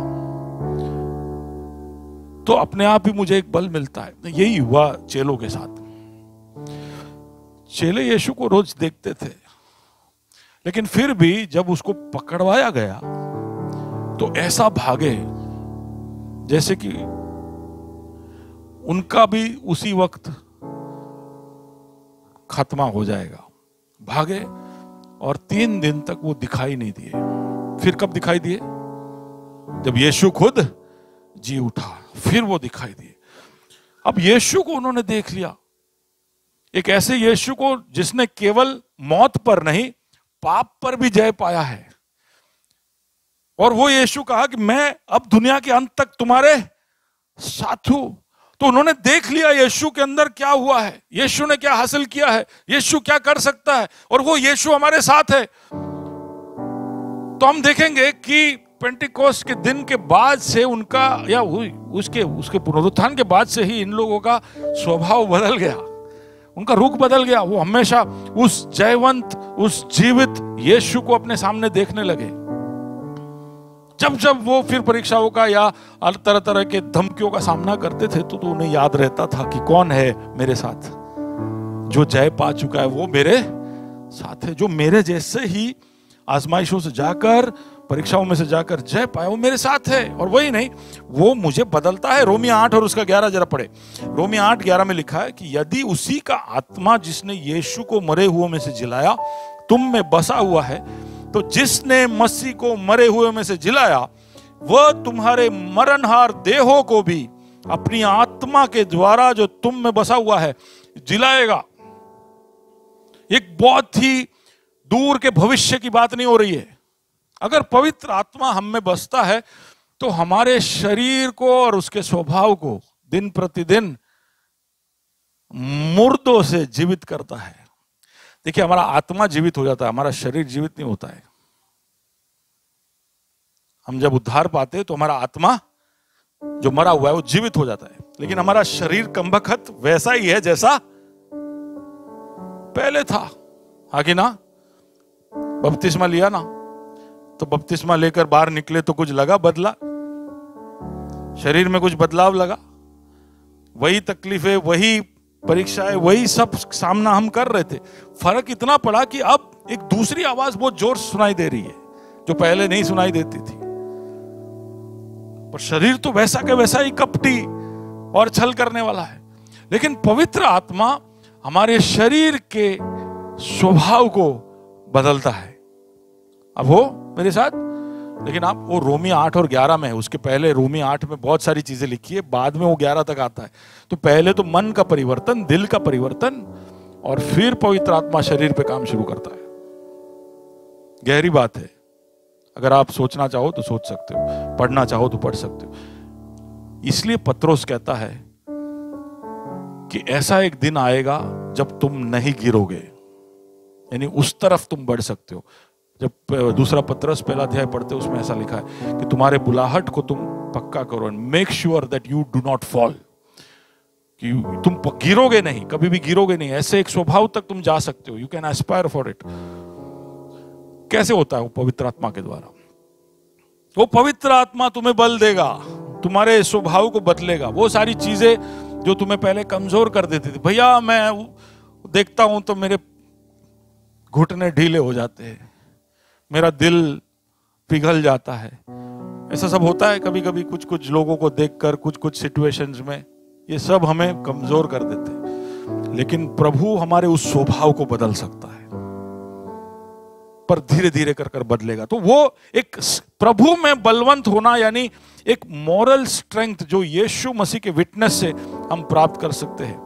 तो अपने आप ही मुझे एक बल मिलता है। यही हुआ चेलों के साथ। चेले यीशु को रोज देखते थे, लेकिन फिर भी जब उसको पकड़वाया गया तो ऐसा भागे जैसे कि उनका भी उसी वक्त खत्मा हो जाएगा। भागे और 3 दिन तक वो दिखाई नहीं दिए। फिर कब दिखाई दिए? जब यीशु खुद जी उठा, फिर वो दिखाई दिए। अब यीशु को उन्होंने देख लिया, एक ऐसे यीशु को जिसने केवल मौत पर नहीं पाप पर भी जय पाया है। और वो यीशु कहा कि मैं अब दुनिया के अंत तक तुम्हारे साथ हूं। तो उन्होंने देख लिया यीशु के अंदर क्या हुआ है, यीशु ने क्या हासिल किया है, यीशु क्या कर सकता है, और वो यीशु हमारे साथ है। तो हम देखेंगे कि पेंटिकोस्ट के दिन के बाद से उनका या उसके पुनरुत्थान के बाद से ही इन लोगों का स्वभाव बदल गया, उनका रुख बदल गया। वो हमेशा उस जयवंत, उस जीवित यीशु को अपने सामने देखने लगे। जब जब वो फिर परीक्षाओं का या तरह तरह के धमकियों का सामना करते थे तो उन्हें याद रहता था कि कौन है मेरे साथ, जो जय पा चुका है वो मेरे साथ है, जो मेरे जैसे ही आजमाइशों से जाकर, परीक्षाओं में से जाकर जय पाया वो मेरे साथ है। और वही नहीं, वो मुझे बदलता है। रोमियो 8 और उसका 11 जरा पढ़े। रोमियो 8:11 में लिखा है कि यदि उसी का आत्मा जिसने यीशु को मरे हुओं में से जिलाया तुम में बसा हुआ है, तो जिसने मसीह को मरे हुए में से जिलाया वह तुम्हारे मरणहार देहों को भी अपनी आत्मा के द्वारा जो तुम में बसा हुआ है जिलाएगा। एक बहुत ही दूर के भविष्य की बात नहीं हो रही है। अगर पवित्र आत्मा हम में बसता है तो हमारे शरीर को और उसके स्वभाव को दिन प्रतिदिन मुर्दों से जीवित करता है। देखिए, हमारा आत्मा जीवित हो जाता है, हमारा शरीर जीवित नहीं होता है। हम जब उद्धार पाते हैं तो हमारा आत्मा जो मरा हुआ है वो जीवित हो जाता है, लेकिन हमारा शरीर कमबख्त वैसा ही है जैसा पहले था। हाँ कि ना? बपतिस्मा लिया ना, तो बपतिस्मा लेकर बाहर निकले तो कुछ लगा बदला, शरीर में कुछ बदलाव लगा, वही तकलीफें, वही परीक्षाएं, वही सब सामना हम कर रहे थे। फर्क इतना पड़ा कि अब एक दूसरी आवाज बहुत जोर से सुनाई दे रही है जो पहले नहीं सुनाई देती थी। पर शरीर तो वैसा के वैसा ही कपटी और छल करने वाला है। लेकिन पवित्र आत्मा हमारे शरीर के स्वभाव को बदलता है। अब हो मेरे साथ? लेकिन आप वो रोमी 8 और 11 में है, उसके पहले रोमी 8 में बहुत सारी चीजें लिखी है, बाद में वो 11 तक आता है। तो पहले तो मन का परिवर्तन, दिल का परिवर्तन, और फिर पवित्र आत्मा शरीर पे काम शुरू करता है। गहरी बात है। अगर आप सोचना चाहो तो सोच सकते हो, पढ़ना चाहो तो पढ़ सकते हो। इसलिए पत्रोस कहता है कि ऐसा एक दिन आएगा जब तुम नहीं गिरोगे, यानी उस तरफ तुम बढ़ सकते हो। जब दूसरा पत्रस 1 अध्याय पढ़ते हो उसमें ऐसा लिखा है कि तुम्हारे बुलाहट को तुम पक्का करो, and make sure that you do not fall, कि तुम गिरोगे नहीं, कभी भी गिरोगे नहीं। ऐसे एक स्वभाव तक तुम जा सकते हो, you can Aspire for it. कैसे होता है वो? पवित्र आत्मा के द्वारा। वो पवित्र आत्मा तुम्हें बल देगा, तुम्हारे स्वभाव को बदलेगा। वो सारी चीजें जो तुम्हें पहले कमजोर कर देती थी, भैया मैं देखता हूं तो मेरे घुटने ढीले हो जाते हैं, मेरा दिल पिघल जाता है, ऐसा सब होता है कभी कभी कुछ कुछ लोगों को देखकर, कुछ कुछ सिचुएशंस में। ये सब हमें कमजोर कर देते हैं। लेकिन प्रभु हमारे उस स्वभाव को बदल सकता है, पर धीरे धीरे कर कर बदलेगा। तो वो एक प्रभु में बलवंत होना, यानी एक मॉरल स्ट्रेंथ जो यीशु मसीह के विटनेस से हम प्राप्त कर सकते हैं,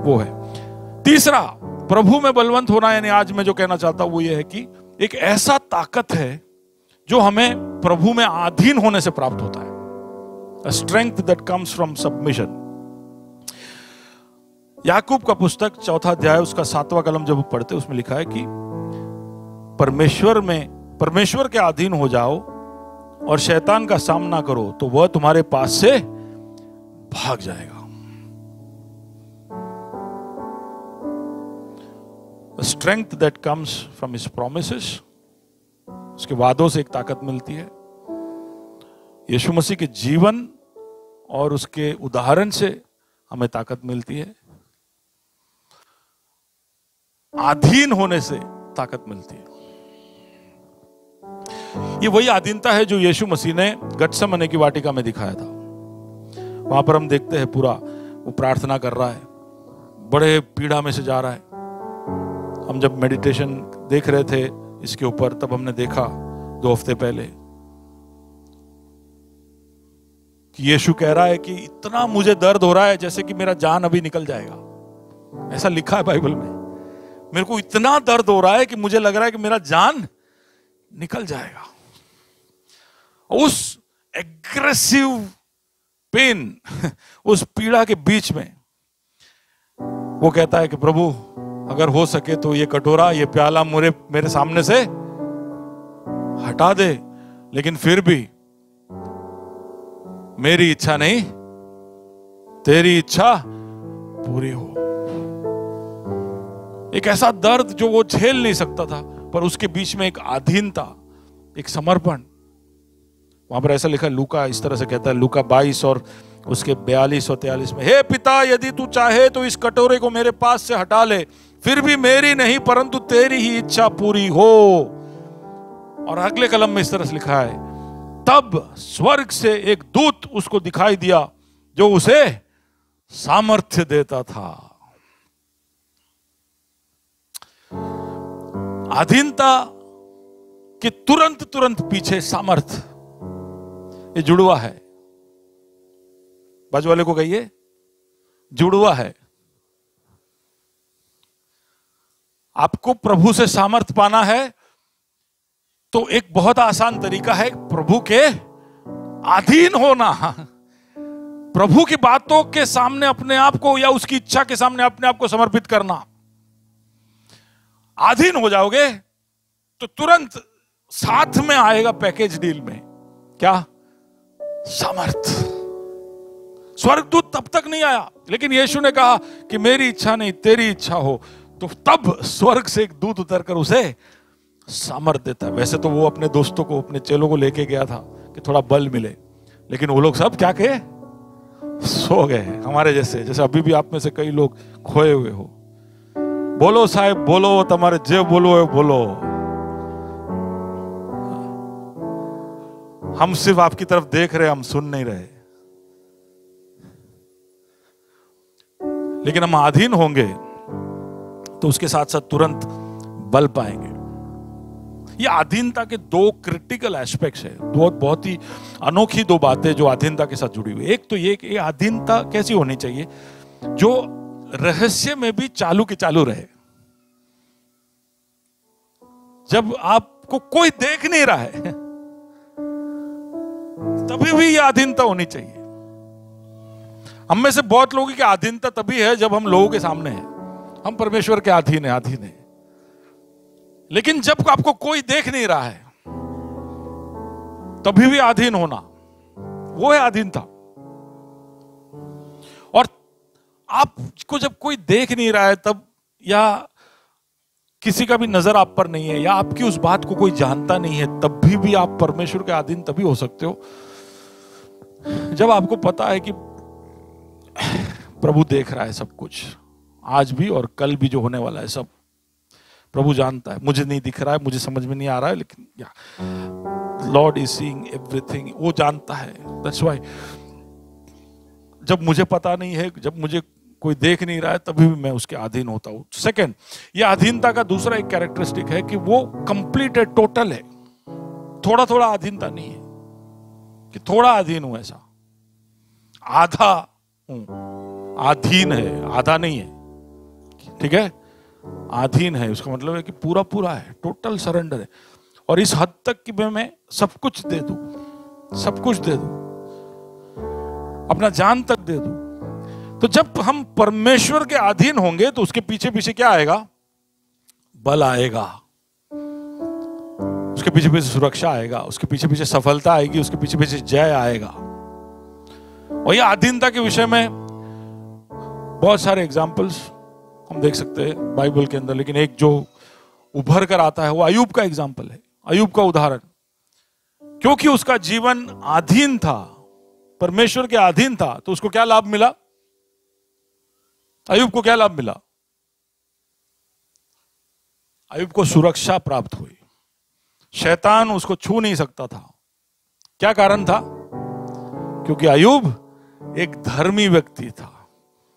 वो है। तीसरा, प्रभु में बलवंत होना, यानी आज मैं जो कहना चाहता हूं वो ये है कि एक ऐसा ताकत है जो हमें प्रभु में अधीन होने से प्राप्त होता है। A strength that comes from submission। याकूब का पुस्तक 4 अध्याय उसका 7वां कलम जब पढ़ते उसमें लिखा है कि परमेश्वर के अधीन हो जाओ और शैतान का सामना करो तो वह तुम्हारे पास से भाग जाएगा। The strength that comes from his promises, उसके वादों से एक ताकत मिलती है। यीशु मसीह के जीवन और उसके उदाहरण से हमें ताकत मिलती है। अधीन होने से ताकत मिलती है। ये वही अधीनता है जो यीशु मसीह ने गत्सेमने की वाटिका में दिखाया था। वहां पर हम देखते हैं पूरा वो प्रार्थना कर रहा है, बड़े पीड़ा में से जा रहा है। हम जब मेडिटेशन देख रहे थे इसके ऊपर, तब हमने देखा 2 हफ्ते पहले कि यीशु कह रहा है कि इतना मुझे दर्द हो रहा है जैसे कि मेरा जान अभी निकल जाएगा। ऐसा लिखा है बाइबल में, मेरे को इतना दर्द हो रहा है कि मुझे लग रहा है कि मेरा जान निकल जाएगा। उस एग्रेसिव पेन, उस पीड़ा के बीच में वो कहता है कि प्रभु अगर हो सके तो ये कटोरा, ये प्याला मेरे सामने से हटा दे, लेकिन फिर भी मेरी इच्छा नहीं तेरी इच्छा पूरी हो। एक ऐसा दर्द जो वो झेल नहीं सकता था, पर उसके बीच में एक अधीनता, एक समर्पण। वहां पर ऐसा लिखा, लूका इस तरह से कहता है, लूका 22 और उसके 42 और 43 में, हे पिता यदि तू चाहे तो इस कटोरे को मेरे पास से हटा ले, फिर भी मेरी नहीं परंतु तेरी ही इच्छा पूरी हो। और अगले कलम में इस तरह से लिखा है, तब स्वर्ग से एक दूत उसको दिखाई दिया जो उसे सामर्थ्य देता था। अधीनता के तुरंत पीछे सामर्थ्य, ये जुड़वा है। बाजू वाले को कहिए, जुड़वा है। आपको प्रभु से सामर्थ्य पाना है तो एक बहुत आसान तरीका है प्रभु के अधीन होना। प्रभु की बातों के सामने अपने आप को, या उसकी इच्छा के सामने अपने आप को समर्पित करना। अधीन हो जाओगे तो तुरंत साथ में आएगा पैकेज डील में, क्या? सामर्थ्य। स्वर्गदूत तब तक नहीं आया, लेकिन यीशु ने कहा कि मेरी इच्छा नहीं तेरी इच्छा हो, तो तब स्वर्ग से एक दूत उतरकर उसे सामर्थ्य देता है। वैसे तो वो अपने दोस्तों को, अपने चेलों को लेके गया था कि थोड़ा बल मिले, लेकिन वो लोग सब क्या कहे? सो गए। हमारे जैसे अभी भी आप में से कई लोग खोए हुए हो। बोलो साहब बोलो, तुम्हारे जे बोलो है बोलो। हम सिर्फ आपकी तरफ देख रहे, हम सुन नहीं रहे। लेकिन हम अधीन होंगे तो उसके साथ साथ तुरंत बल पाएंगे। ये अधीनता के 2 क्रिटिकल एस्पेक्ट्स है, बहुत ही अनोखी 2 बातें जो अधीनता के साथ जुड़ी हुई। एक तो ये कि ये अधीनता कैसी होनी चाहिए, जो रहस्य में भी चालू के चालू रहे। जब आपको कोई देख नहीं रहा है तभी भी ये अधीनता होनी चाहिए। हम में से बहुत लोगों की अधीनता तभी है जब हम लोगों के सामने हैं, हम परमेश्वर के अधीन है। लेकिन जब आपको कोई देख नहीं रहा है तभी भी अधीन होना, वो है अधीनता। और आपको जब कोई देख नहीं रहा है तब, या किसी का भी नजर आप पर नहीं है, या आपकी उस बात को कोई जानता नहीं है, तब भी आप परमेश्वर के अधीन तभी हो सकते हो जब आपको पता है कि प्रभु देख रहा है सब कुछ, आज भी और कल भी जो होने वाला है सब प्रभु जानता है। मुझे नहीं दिख रहा है, मुझे समझ में नहीं आ रहा है, लेकिन लॉर्ड इज सीइंग एवरीथिंग, वो जानता है। दैट्स व्हाई जब मुझे पता नहीं है, जब मुझे कोई देख नहीं रहा है, तभी भी मैं उसके अधीन होता हूं। सेकंड, ये अधीनता का दूसरा एक कैरेक्टरिस्टिक है कि वो कंप्लीट है, टोटल है। थोड़ा थोड़ा अधीनता नहीं है कि थोड़ा अधीन हूं, ऐसा आधा हूं, अधीन है, आधा नहीं है। ठीक है, अधीन है उसका मतलब है कि पूरा पूरा है, टोटल सरेंडर है। और इस हद तक कि मैं सब कुछ दे दूं, सब कुछ दे दूं, अपना जान तक दे दूं। तो जब हम परमेश्वर के अधीन होंगे तो उसके पीछे पीछे क्या आएगा? बल आएगा, उसके पीछे पीछे सुरक्षा आएगा, उसके पीछे पीछे सफलता आएगी, उसके पीछे पीछे जय आएगा। और ये अधीनता के विषय में बहुत सारे एग्जाम्पल्स हम देख सकते हैं बाइबल के अंदर, लेकिन एक जो उभर कर आता है वो अय्यूब का एग्जाम्पल है, अय्यूब का उदाहरण। क्योंकि उसका जीवन अधीन था, परमेश्वर के अधीन था, तो उसको क्या लाभ मिला? अय्यूब को क्या लाभ मिला? अय्यूब को सुरक्षा प्राप्त हुई, शैतान उसको छू नहीं सकता था। क्या कारण था? क्योंकि अय्यूब एक धर्मी व्यक्ति था,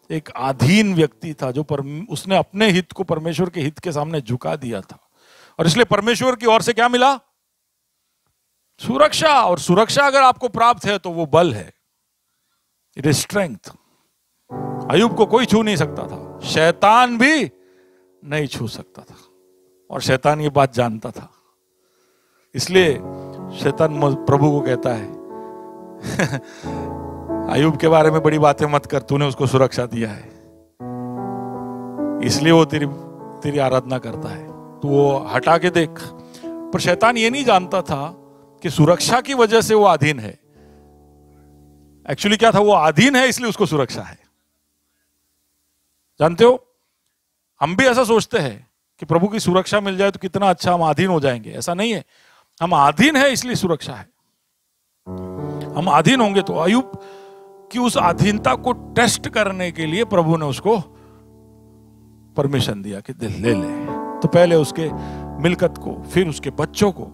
एक अधीन व्यक्ति था जो उसने अपने हित को परमेश्वर के हित के सामने झुका दिया था, और इसलिए परमेश्वर की ओर से क्या मिला? सुरक्षा। और सुरक्षा अगर आपको प्राप्त है तो वो बल है, इट इज स्ट्रेंथ। अय्यूब को कोई छू नहीं सकता था, शैतान भी नहीं छू सकता था, और शैतान ये बात जानता था। इसलिए शैतान प्रभु को कहता है अय्यूब के बारे में बड़ी बातें मत कर, तूने उसको सुरक्षा दिया है, इसलिए वो तेरी आराधना करता है, तो वो हटा के देख। पर शैतान ये नहीं जानता था कि सुरक्षा की वजह से वो अधीन है। एक्चुअली क्या था? वो अधीन है इसलिए उसको सुरक्षा है। जानते हो, हम भी ऐसा सोचते हैं कि प्रभु की सुरक्षा मिल जाए तो कितना अच्छा, हम अधीन हो जाएंगे। ऐसा नहीं है, हम अधीन है इसलिए सुरक्षा है। हम अधीन होंगे तो अय्यूब की उस अधीनता को टेस्ट करने के लिए प्रभु ने उसको परमिशन दिया कि ले ले। तो पहले उसके मिलकत को, फिर उसके बच्चों को,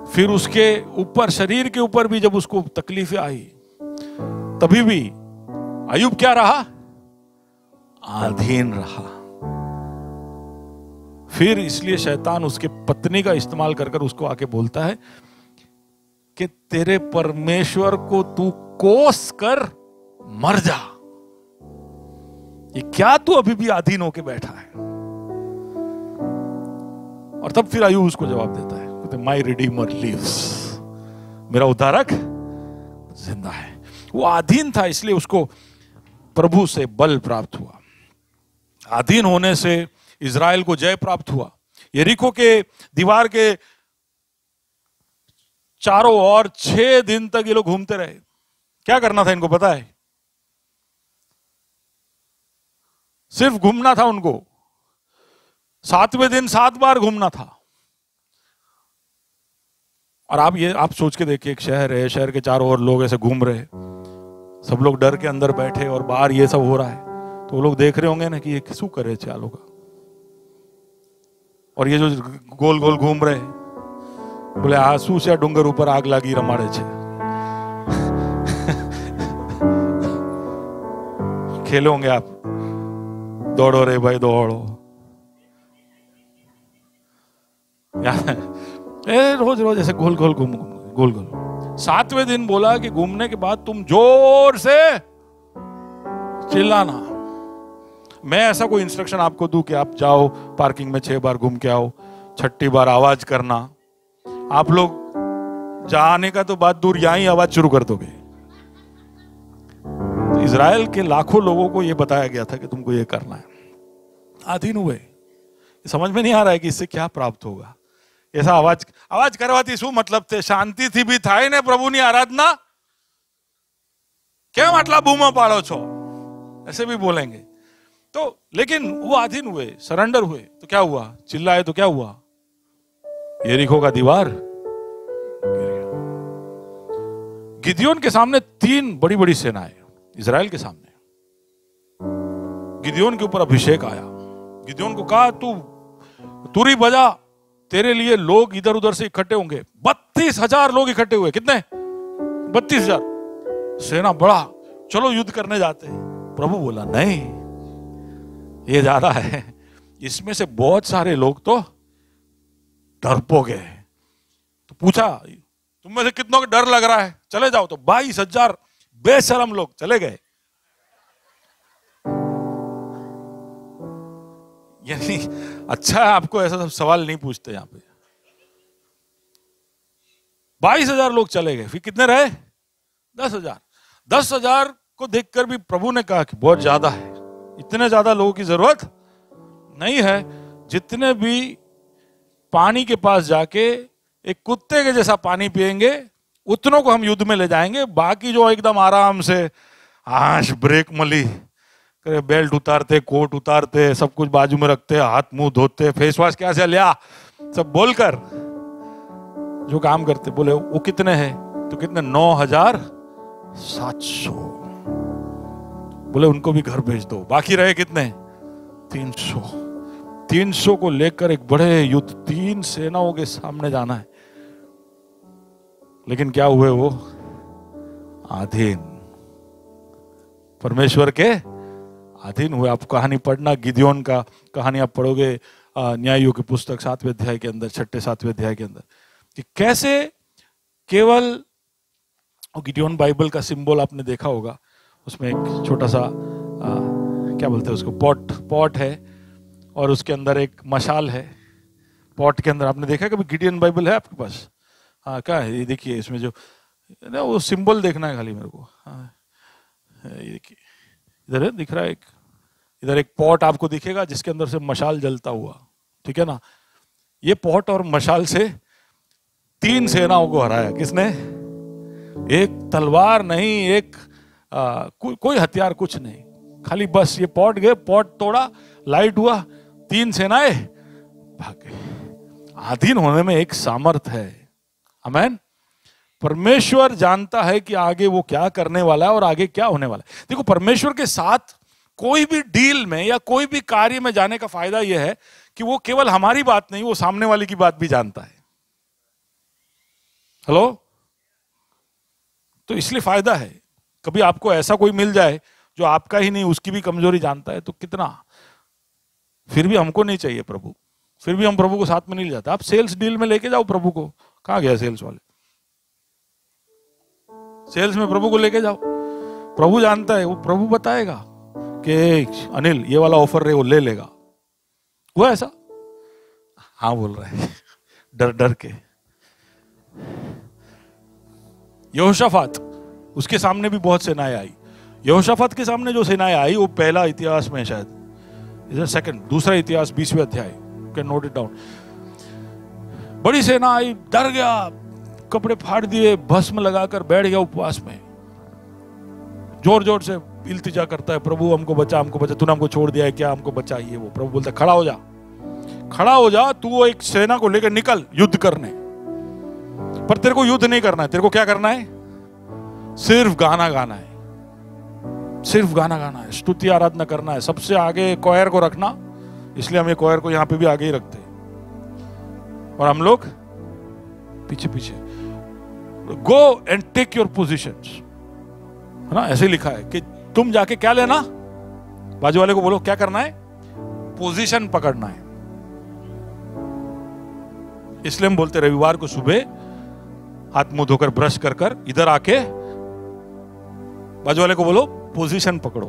फिर उसके ऊपर शरीर के ऊपर भी जब उसको तकलीफें आई, तभी भी अय्यूब क्या रहा? अधीन रहा। फिर इसलिए शैतान उसके पत्नी का इस्तेमाल कर कर उसको आके बोलता है कि तेरे परमेश्वर को तू कोस कर मर जा। ये क्या तू अभी भी अधीन होके बैठा है? और तब फिर अय्यूब उसको जवाब देता है, माई रिडीमर लिव्स, मेरा उद्धारक जिंदा है। वो अधीन था इसलिए उसको प्रभु से बल प्राप्त हुआ। अधीन होने से इज़राइल को जय प्राप्त हुआ। यरीको के दीवार के चारों ओर 6 दिन तक ये लोग घूमते रहे। क्या करना था इनको पता है? सिर्फ घूमना था उनको। 7वें दिन 7 बार घूमना था। और आप सोच के देखिए, एक शहर है, शहर के चारों ओर लोग ऐसे घूम रहे, सब लोग डर के अंदर बैठे और बाहर ये सब हो रहा है, तो वो लोग देख रहे होंगे ना कि ये किसू करे चालों का। और ये जो गोल गोल घूम रहे, बोले आंसू से डूंगर ऊपर आग लागी रमाड़े छे। खेले होंगे आप, दौड़ो रे भाई दौड़ो, रोज रोज ऐसे गोल गोल घूम गोल गोल। 7वें दिन बोला कि घूमने के बाद तुम जोर से चिल्लाना। मैं ऐसा कोई इंस्ट्रक्शन आपको दूं कि आप जाओ पार्किंग में 6 बार घूम के आओ, 6ठी बार आवाज करना, आप लोग जाने का तो बात दूर, यहां ही आवाज शुरू कर दोगे। तो इजराइल के लाखों लोगों को यह बताया गया था कि तुमको ये करना है। अधीन हुए। समझ में नहीं आ रहा है कि इससे क्या प्राप्त होगा। ऐसा आवाज करवाती शू मतलब थे? शांति थी भी था ने प्रभु ની आराधना क्या मतलब बूमा पाड़ो छो, ऐसे भी बोलेंगे। तो लेकिन वो अधीन हुए, सरेंडर हुए, तो क्या हुआ? चिल्लाए तो क्या हुआ? यरीको का दीवार गिर गया। गिदियोन के सामने 3 बड़ी बड़ी सेनाएं, इजराइल के सामने। गिदियोन के ऊपर अभिषेक आया। गिदियोन को कहा तू तुरी बजा, तेरे लिए लोग इधर उधर से इकट्ठे होंगे। 32,000 लोग इकट्ठे हुए। कितने? 32,000। सेना बढ़ा, चलो युद्ध करने जाते हैं। प्रभु बोला नहीं, ये ज्यादा है, इसमें से बहुत सारे लोग तो डरपोक है। तो पूछा तुम में से कितनों को डर लग रहा है, चले जाओ। तो 22,000 बेशरम लोग चले गए। यानी अच्छा है आपको ऐसा सब सवाल नहीं पूछते यहां पे। 22,000 लोग चले गए। फिर कितने रहे? 10,000। 10,000 को देखकर भी प्रभु ने कहा कि बहुत ज्यादा है, इतने ज्यादा लोगों की जरूरत नहीं है। जितने भी पानी के पास जाके एक कुत्ते के जैसा पानी पिएंगे, उतनों को हम युद्ध में ले जाएंगे। बाकी जो एकदम आराम से आश ब्रेक मली करे, बेल्ट उतारते, कोट उतारते, सब कुछ बाजू में रखते, हाथ मुंह धोते, फेस वॉश क्या से लिया, सब बोलकर जो काम करते, बोले वो कितने हैं? तो कितने? 9,700। बोले उनको भी घर भेज दो। बाकी रहे कितने? 300। 300 को लेकर एक बड़े युद्ध, 3 सेनाओं के सामने जाना है। लेकिन क्या हुए? वो अधीन। परमेश्वर के अधीन हुए। आप कहानी पढ़ना, गिदियोन का कहानी आप पढ़ोगे न्यायियों की पुस्तक 7वें अध्याय के अंदर, 6-7वें अध्याय के अंदर, कि कैसे केवल गिदियोन बाइबल का सिंबल आपने देखा होगा, उसमें एक छोटा सा क्या बोलते हैं उसको, पॉट है और उसके अंदर एक मशाल है। पॉट के अंदर आपने देखा कभी? गिडियन बाइबल है आपके पास? हाँ, क्या है ये? देखिए इसमें जो ना वो सिंबल देखना है खाली मेरे को। हाँ, ये देखिए इधर है, दिख रहा है एक, इधर एक पॉट आपको दिखेगा जिसके अंदर से मशाल जलता हुआ, ठीक है ना? ये पॉट और मशाल से 3 सेनाओं को हराया। किसने? एक तलवार नहीं, एक कोई हथियार, कुछ नहीं, खाली बस ये पॉट गए, पॉट तोड़ा, लाइट हुआ, 3 सेनाएं भाग गए। अधीन होने में एक सामर्थ है। आमेन। परमेश्वर जानता है कि आगे वो क्या करने वाला है और आगे क्या होने वाला है। देखो, परमेश्वर के साथ कोई भी डील में या कोई भी कार्य में जाने का फायदा यह है कि वो केवल हमारी बात नहीं, वो सामने वाले की बात भी जानता है। हेलो? तो इसलिए फायदा है। कभी आपको ऐसा कोई मिल जाए जो आपका ही नहीं, उसकी भी कमजोरी जानता है, तो कितना, फिर भी हमको नहीं चाहिए प्रभु, फिर भी हम प्रभु को साथ में नहीं ले जाते। आप सेल्स डील में लेके जाओ प्रभु को, कहां गया सेल्स वाले? सेल्स में प्रभु को लेके जाओ, प्रभु जानता है, वो प्रभु बताएगा कि अनिल ये वाला ऑफर रहे, वो ले लेगा। वो ऐसा हाँ बोल रहा है डर डर के। यहोशाफात, उसके सामने भी बहुत सेनाएं आई। यहोशाफात के सामने जो सेनाएं आई वो पहला इतिहास में, शायद इधर सेकंड, दूसरा इतिहास 20वें अध्याय, कैन नोट इट डाउन। बड़ी सेना आई, डर गया, कपड़े फाड़ दिए, भस्म लगाकर बैठ गया उपवास में, जोर जोर से इल्तिजा करता है, प्रभु हमको बचा, हमको बचा, तूने हमको छोड़ दिया है क्या, हमको बचाइए। वो प्रभु बोलता है खड़ा हो जा, खड़ा हो जा, तू वो एक सेना को लेकर निकल युद्ध करने। पर तेरे को युद्ध नहीं करना है, तेरे को क्या करना है? सिर्फ गाना गाना है, सिर्फ गाना गाना है, स्तुति आराधना करना है। सबसे आगे कोयर को रखना, इसलिए हम ये कोयर को यहां पे भी आगे ही रखते हैं और हम लोग पीछे पीछे। Go and take your positions, है ना? ऐसे लिखा है कि तुम जाके क्या लेना, बाजू वाले को बोलो क्या करना है? पोजीशन पकड़ना है। इसलिए हम बोलते रविवार को सुबह हाथ मुंह धोकर ब्रश कर कर इधर आके बाजू वाले को बोलो पोजीशन पकड़ो।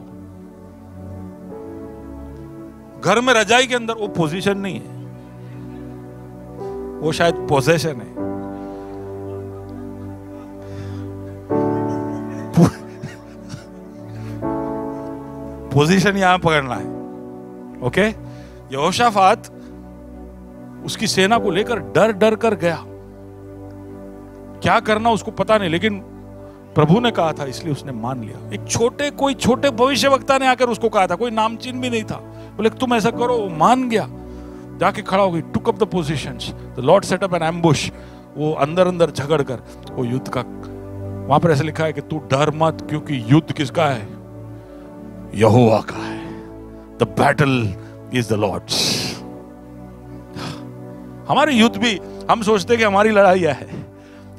घर में रजाई के अंदर वो पोजीशन नहीं है, वो शायद पोजेशन है। पोजीशन यहां पकड़ना है। ओके? यहोशाफात उसकी सेना को लेकर डर डर कर गया, क्या करना उसको पता नहीं, लेकिन प्रभु ने कहा था इसलिए उसने मान लिया। एक कोई छोटे भविष्यवक्ता ने आकर उसको कहा था, कोई नामचीन भी नहीं था, बोले तुम ऐसा करो, वो मान गया, जाके खड़ा हो गई, took up the positions, the Lord set up an ambush. वो अंदर अंदर झगड़ कर वो युद्ध का, वहां पर ऐसा लिखा है कि तू डर मत, क्योंकि युद्ध किसका है? यहोवा का है। The battle is the Lord's. हमारे युद्ध भी हम सोचते कि हमारी लड़ाई है,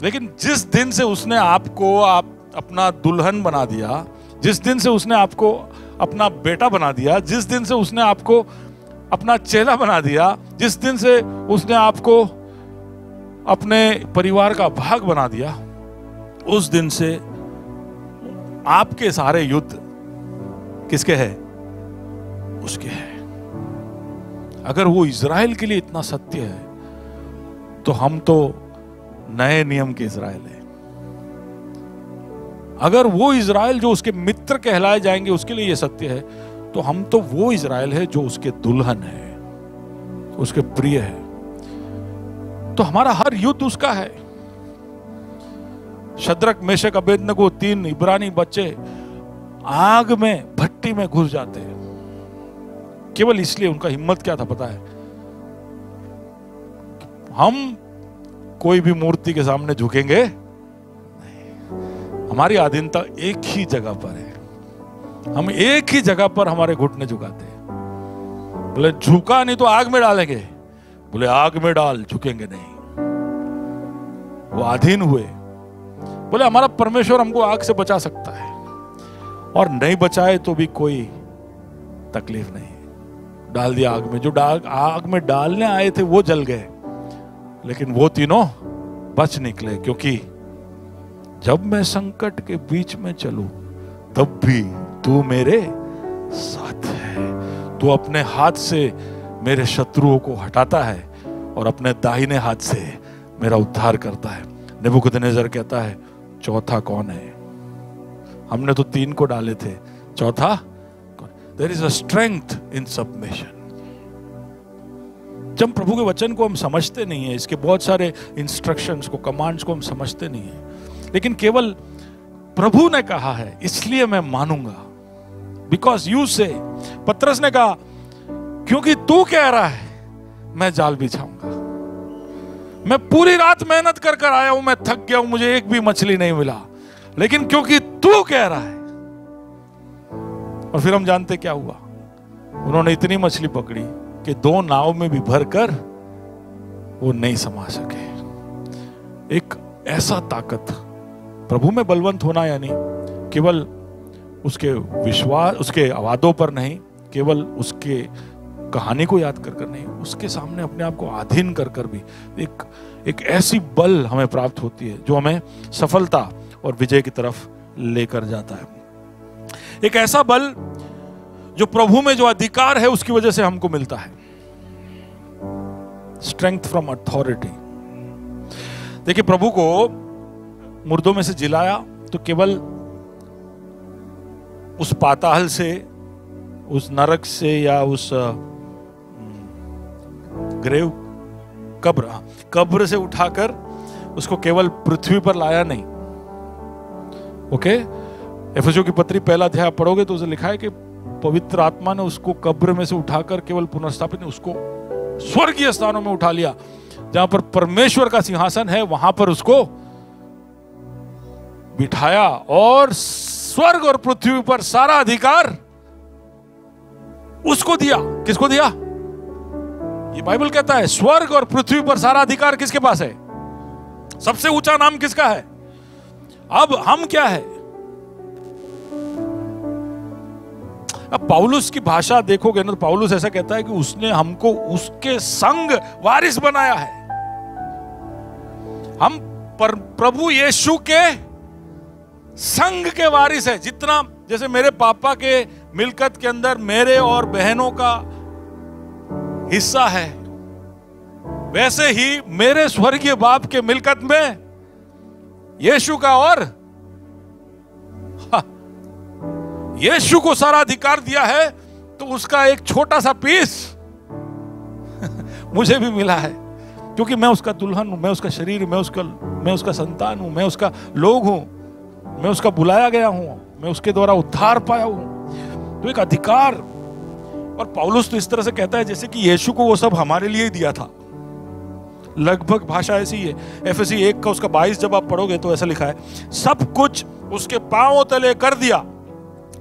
लेकिन जिस दिन से उसने आपको अपना दुल्हन बना दिया, जिस दिन से उसने आपको अपना बेटा बना दिया, जिस दिन से उसने आपको अपना चेला बना दिया, जिस दिन से उसने आपको अपने परिवार का भाग बना दिया, उस दिन से आपके सारे युद्ध किसके हैं? उसके हैं। अगर वो इज़राइल के लिए इतना सत्य है तो हम तो नए नियम के इज़राइल है। अगर वो इज़राइल जो उसके मित्र कहलाए जाएंगे उसके लिए ये सत्य है, तो हम तो वो इज़राइल है जो उसके दुल्हन है, उसके प्रिय है। तो हमारा हर युद्ध उसका है। शद्रक, मेशक, अबेदनगो 3 इब्रानी बच्चे आग में, भट्टी में घुस जाते हैं, केवल इसलिए। उनका हिम्मत क्या था पता है? हम कोई भी मूर्ति के सामने झुकेंगे नहीं, हमारी आधीनता एक ही जगह पर है, हम एक ही जगह पर हमारे घुटने झुकाते हैं। बोले झुका नहीं तो आग में डालेंगे, बोले आग में डाल, झुकेंगे नहीं। वो अधीन हुए। बोले हमारा परमेश्वर हमको आग से बचा सकता है, और नहीं बचाए तो भी कोई तकलीफ नहीं, डाल दिया आग में। जो आग में डालने आए थे वो जल गए, लेकिन वो तीनों बच निकले, क्योंकि जब मैं संकट के बीच में चलूं तब भी तू मेरे साथ है। तू अपने हाथ से मेरे शत्रुओं को हटाता है और अपने दाहिने हाथ से मेरा उद्धार करता है। नेबूकदनेस्सर कहता है, चौथा कौन है? हमने तो 3 को डाले थे, चौथा कौन? There is a strength in submission. जब प्रभु के वचन को हम समझते नहीं है, इसके बहुत सारे इंस्ट्रक्शंस को, कमांड्स को हम समझते नहीं है, लेकिन केवल प्रभु ने कहा है इसलिए मैं मानूंगा, बिकॉज यू से। पतरस ने कहा, क्योंकि तू कह रहा है मैं जाल बिछाऊंगा। मैं पूरी रात मेहनत कर कर आया हूं, मैं थक गया हूं, मुझे एक भी मछली नहीं मिला, लेकिन क्योंकि तू कह रहा है। और फिर हम जानते क्या हुआ, उन्होंने इतनी मछली पकड़ी कि 2 नाव में भी भरकर वो नहीं समा सके। एक ऐसा ताकत, प्रभु में बलवंत होना यानी केवल उसके विश्वास, उसके वादों पर नहीं, केवल उसके कहानी को याद कर कर नहीं, उसके सामने अपने आप को अधीन कर कर भी एक ऐसी बल हमें प्राप्त होती है जो हमें सफलता और विजय की तरफ लेकर जाता है। एक ऐसा बल जो प्रभु में जो अधिकार है उसकी वजह से हमको मिलता है। Strength from authority. देखिए, प्रभु को मुर्दों में से जिलाया तो केवल उस पाताल से, उस नरक से, या उस ग्रेव, कब्र से उठाकर उसको केवल पृथ्वी पर लाया नहीं। ओके, एफेसियों की पत्री 1 अध्याय पढ़ोगे तो उसे लिखा है कि पवित्र आत्मा ने उसको कब्र में से उठाकर केवल पुनर्स्थापित, उसको स्वर्गीय स्थानों में उठा लिया, जहां पर परमेश्वर का सिंहासन है, वहां पर उसको बिठाया और स्वर्ग और पृथ्वी पर सारा अधिकार उसको दिया। किसको दिया? ये बाइबल कहता है स्वर्ग और पृथ्वी पर सारा अधिकार किसके पास है? सबसे ऊंचा नाम किसका है? अब हम क्या है? अब पौलुस की भाषा देखोगे ना तो पौलुस ऐसा कहता है कि उसने हमको उसके संग वारिस बनाया है। हम प्रभु यीशु के संग के वारिस है। जितना जैसे मेरे पापा के मिलकत के अंदर मेरे और बहनों का हिस्सा है, वैसे ही मेरे स्वर्गीय बाप के मिलकत में यीशु का, और यीशु को सारा अधिकार दिया है, तो उसका एक छोटा सा पीस मुझे भी मिला है, क्योंकि मैं उसका दुल्हन हूं, मैं उसका शरीर, मैं उसका संतान हूं, मैं उसका लोग हूं, मैं उसका बुलाया गया हूं, मैं उसके द्वारा उद्धार पाया हूं। तो एक अधिकार। और पौलुस तो इस तरह से कहता है जैसे कि यीशु को वो सब हमारे लिए ही दिया था। लगभग भाषा ऐसी है। एफएसी 1 का उसका 22 जब आप पढ़ोगे तो ऐसा लिखा है, सब कुछ उसके पांवों तले कर दिया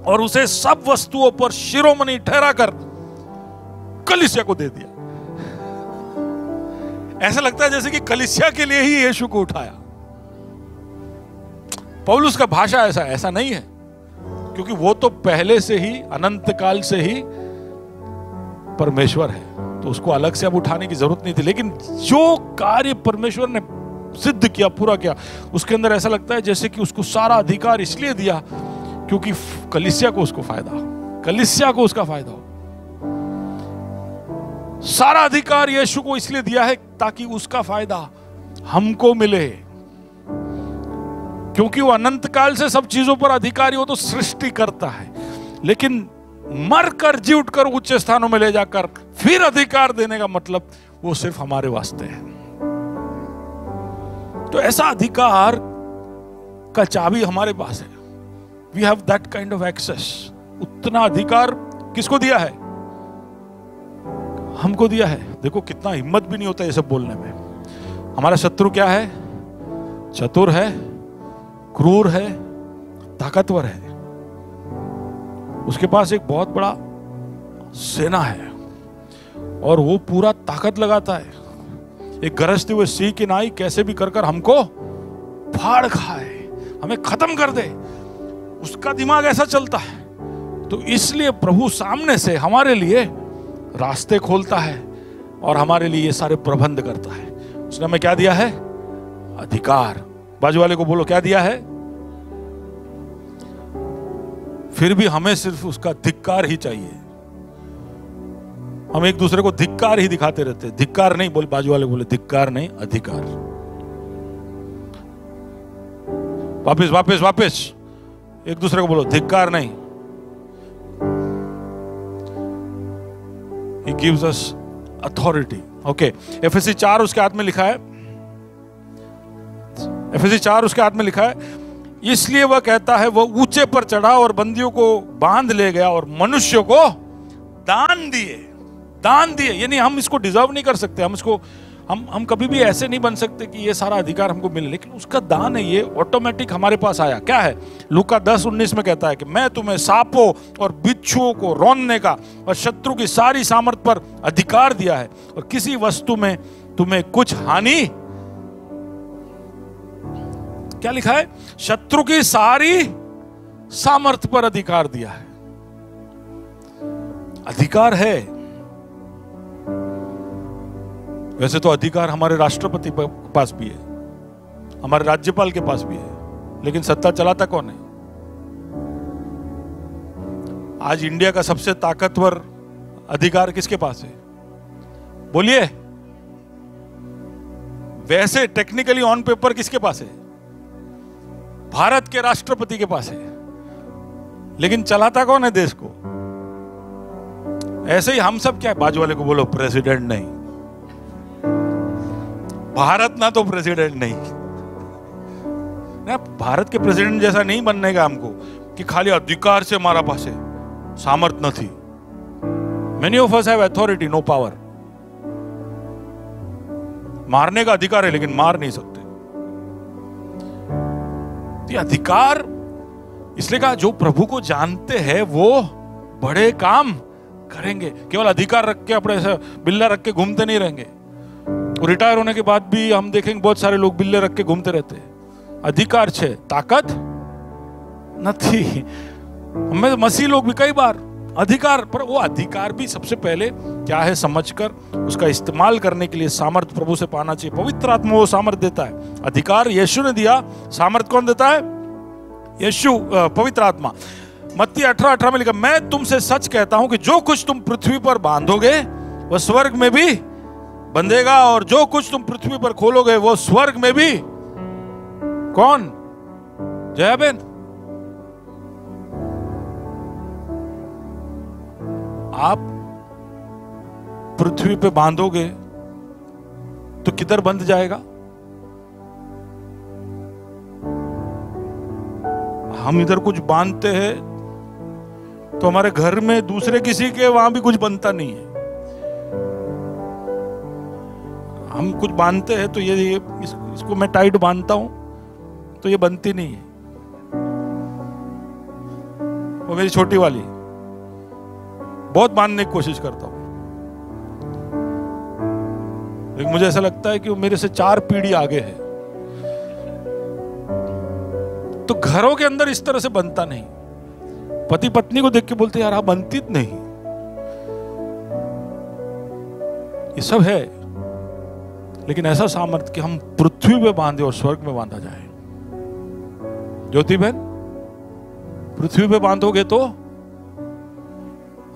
और उसे सब वस्तुओं पर शिरोमणि ठहरा कर कलीसिया को दे दिया। ऐसा लगता है जैसे कि कलीसिया के लिए ही यीशु को उठाया। पौलुस का भाषा ऐसा नहीं है, क्योंकि वो तो पहले से ही, अनंत काल से ही परमेश्वर है, तो उसको अलग से अब उठाने की जरूरत नहीं थी। लेकिन जो कार्य परमेश्वर ने सिद्ध किया, पूरा किया, उसके अंदर ऐसा लगता है जैसे कि उसको सारा अधिकार इसलिए दिया क्योंकि कलीसिया को उसको फायदा हो, कलीसिया को उसका फायदा हो। सारा अधिकार यीशु को इसलिए दिया है ताकि उसका फायदा हमको मिले, क्योंकि वो अनंत काल से सब चीजों पर अधिकारी, वो तो सृष्टि करता है, लेकिन मरकर जी उठकर उच्च स्थानों में ले जाकर फिर अधिकार देने का मतलब वो सिर्फ हमारे वास्ते है। तो ऐसा अधिकार का चाबी हमारे पास है। We have that kind of access. उतना अधिकार किसको दिया है? हमको दिया है। देखो कितना हिम्मत भी नहीं होता ये सब बोलने में। हमारा शत्रु क्या है? चतुर है, क्रूर है, ताकतवर है। उसके पास एक बहुत बड़ा सेना है और वो पूरा ताकत लगाता है। एक गरजते हुए सिंह की नाई कैसे भी कर हमको फाड़ खाए, हमें खत्म कर दे। उसका दिमाग ऐसा चलता है। तो इसलिए प्रभु सामने से हमारे लिए रास्ते खोलता है और हमारे लिए ये सारे प्रबंध करता है। उसने हमें क्या दिया है? अधिकार। बाजू वाले को बोलो, क्या दिया है? फिर भी हमें सिर्फ उसका धिक्कार ही चाहिए। हम एक दूसरे को धिक्कार ही दिखाते रहते हैं। धिक्कार नहीं बोल, बाजू वाले बोले धिक्कार नहीं, अधिकार। वापस वापस वापस एक दूसरे को बोलो, धिक्कार नहीं। He gives us authority. Okay. FSc 4 उसके हाथ में लिखा है। एफएससी 4 उसके हाथ में लिखा है, इसलिए वह कहता है, वह ऊंचे पर चढ़ा और बंदियों को बांध ले गया और मनुष्यों को दान दिए। दान दिए यानी हम इसको डिजर्व नहीं कर सकते, हम इसको हम कभी भी ऐसे नहीं बन सकते कि ये सारा अधिकार हमको मिले, लेकिन उसका दान है, ये ऑटोमेटिक हमारे पास आया। क्या है? लूका 10:19 में कहता है कि मैं तुम्हें सांपों और बिच्छुओं को रौंदने का और शत्रु की सारी सामर्थ पर अधिकार दिया है और किसी वस्तु में तुम्हें कुछ हानि। क्या लिखा है? शत्रु की सारी सामर्थ पर अधिकार दिया है। अधिकार है। वैसे तो अधिकार हमारे राष्ट्रपति के पास भी है, हमारे राज्यपाल के पास भी है, लेकिन सत्ता चलाता कौन है? आज इंडिया का सबसे ताकतवर अधिकार किसके पास है? बोलिए। वैसे टेक्निकली ऑन पेपर किसके पास है? भारत के राष्ट्रपति के पास है, लेकिन चलाता कौन है देश को? ऐसे ही हम सब क्या है? बाजू वाले को बोलो, प्रेसिडेंट नहीं। भारत ना तो प्रेसिडेंट नहीं ना, भारत के प्रेसिडेंट जैसा नहीं बनने का हमको कि खाली अधिकार से हमारा पास है, सामर्थ न थी। Many of us have authority, no power. मारने का अधिकार है लेकिन मार नहीं सकते। ये अधिकार इसलिए कहा, जो प्रभु को जानते हैं वो बड़े काम करेंगे। केवल अधिकार रख के अपने ऐसा बिल्ला रख के घूमते नहीं रहेंगे। रिटायर होने के बाद भी हम देखेंगे बहुत सारे लोग बिल्ले रख के घूमते रहते हैं। अधिकार छे, ताकत नहीं। हमें मसीह लोग भी कई बार अधिकार, पर वो अधिकार भी सबसे पहले क्या है समझकर उसका इस्तेमाल करने के लिए सामर्थ प्रभु से पाना चाहिए। पवित्र आत्मा वो सामर्थ देता है। अधिकार यीशु ने दिया, सामर्थ कौन देता है? यीशु, पवित्र आत्मा। मत्ती 18:18 में लिखा, मैं तुमसे सच कहता हूं कि जो कुछ तुम पृथ्वी पर बांधोगे वह स्वर्ग में भी बंधेगा और जो कुछ तुम पृथ्वी पर खोलोगे वो स्वर्ग में भी। कौन? जयाबेन। आप पृथ्वी पे बांधोगे तो किधर बंध जाएगा? हम इधर कुछ बांधते हैं तो हमारे घर में दूसरे किसी के वहां भी कुछ बनता नहीं है। हम कुछ बांधते हैं तो इसको मैं टाइट बांधता हूं तो ये बनती नहीं है। वो मेरी छोटी वाली बहुत बांधने की कोशिश करता हूं, लेकिन मुझे ऐसा लगता है कि वो मेरे से 4 पीढ़ी आगे है। तो घरों के अंदर इस तरह से बनता नहीं। पति पत्नी को देख के बोलते यार आप बनती नहीं। ये सब है, लेकिन ऐसा सामर्थ्य कि हम पृथ्वी पे बांधे और स्वर्ग में बांधा जाए। ज्योति बहन, पृथ्वी पे बांधोगे तो,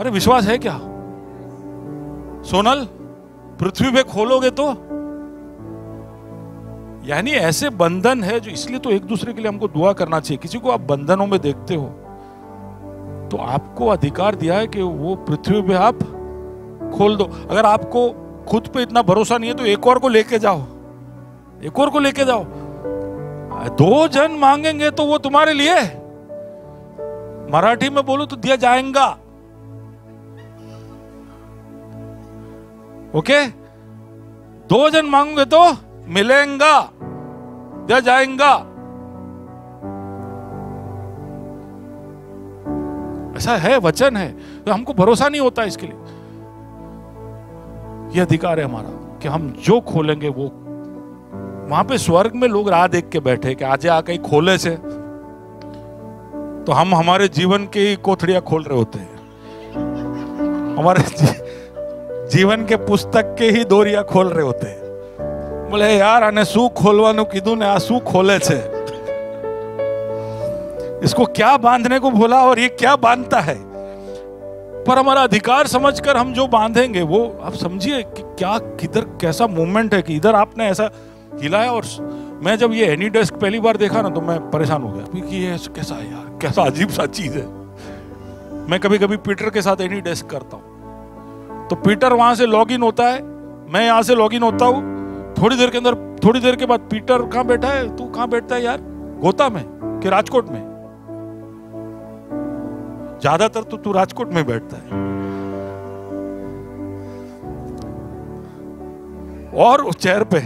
अरे विश्वास है क्या? सोनल, पृथ्वी पे खोलोगे तो, यानी ऐसे बंधन है जो, इसलिए तो एक दूसरे के लिए हमको दुआ करना चाहिए। किसी को आप बंधनों में देखते हो तो आपको अधिकार दिया है कि वो पृथ्वी पे आप खोल दो। अगर आपको खुद पे इतना भरोसा नहीं है तो एक और को लेके जाओ, एक और को लेके जाओ। 2 जन मांगेंगे तो वो तुम्हारे लिए, मराठी में बोलो तो दिया जाएगा। ओके? 2 जन मांगोगे तो मिलेगा, दिया जाएगा। ऐसा है, वचन है। तो हमको भरोसा नहीं होता इसके लिए। यह अधिकार है हमारा कि हम जो खोलेंगे वो, वहां पे स्वर्ग में लोग राह देख के बैठे कि आज आ कहीं खोले से। तो हम हमारे जीवन की कोठड़ियां खोल रहे होते हैं, हमारे जीवन के पुस्तक के ही डोरिया खोल रहे होते हैं। बोले यार आने शू खोलवानु कीधु ने आ शू खोले छे, इसको क्या बांधने को बोला और ये क्या बांधता है। पर हमारा अधिकार समझकर हम जो बांधेंगे वो आप समझिए कि क्या किधर कैसा मूवमेंट है कि इधर आपने ऐसा हिलाया। और मैं जब ये एनी डेस्क पहली बार देखा ना तो मैं परेशान हो गया कि ये कैसा है यार, कैसा अजीब सा चीज है। मैं कभी कभी पीटर के साथ एनी डेस्क करता हूं, तो पीटर वहां से लॉग इन होता है, मैं यहां से लॉग इन होता हूं, थोड़ी देर के अंदर, थोड़ी देर के बाद पीटर कहां बैठा है, तू कहां बैठता है यार, गोता में कि राजकोट में? ज्यादातर तो तू राजकोट में बैठता है। और उस चेयर पे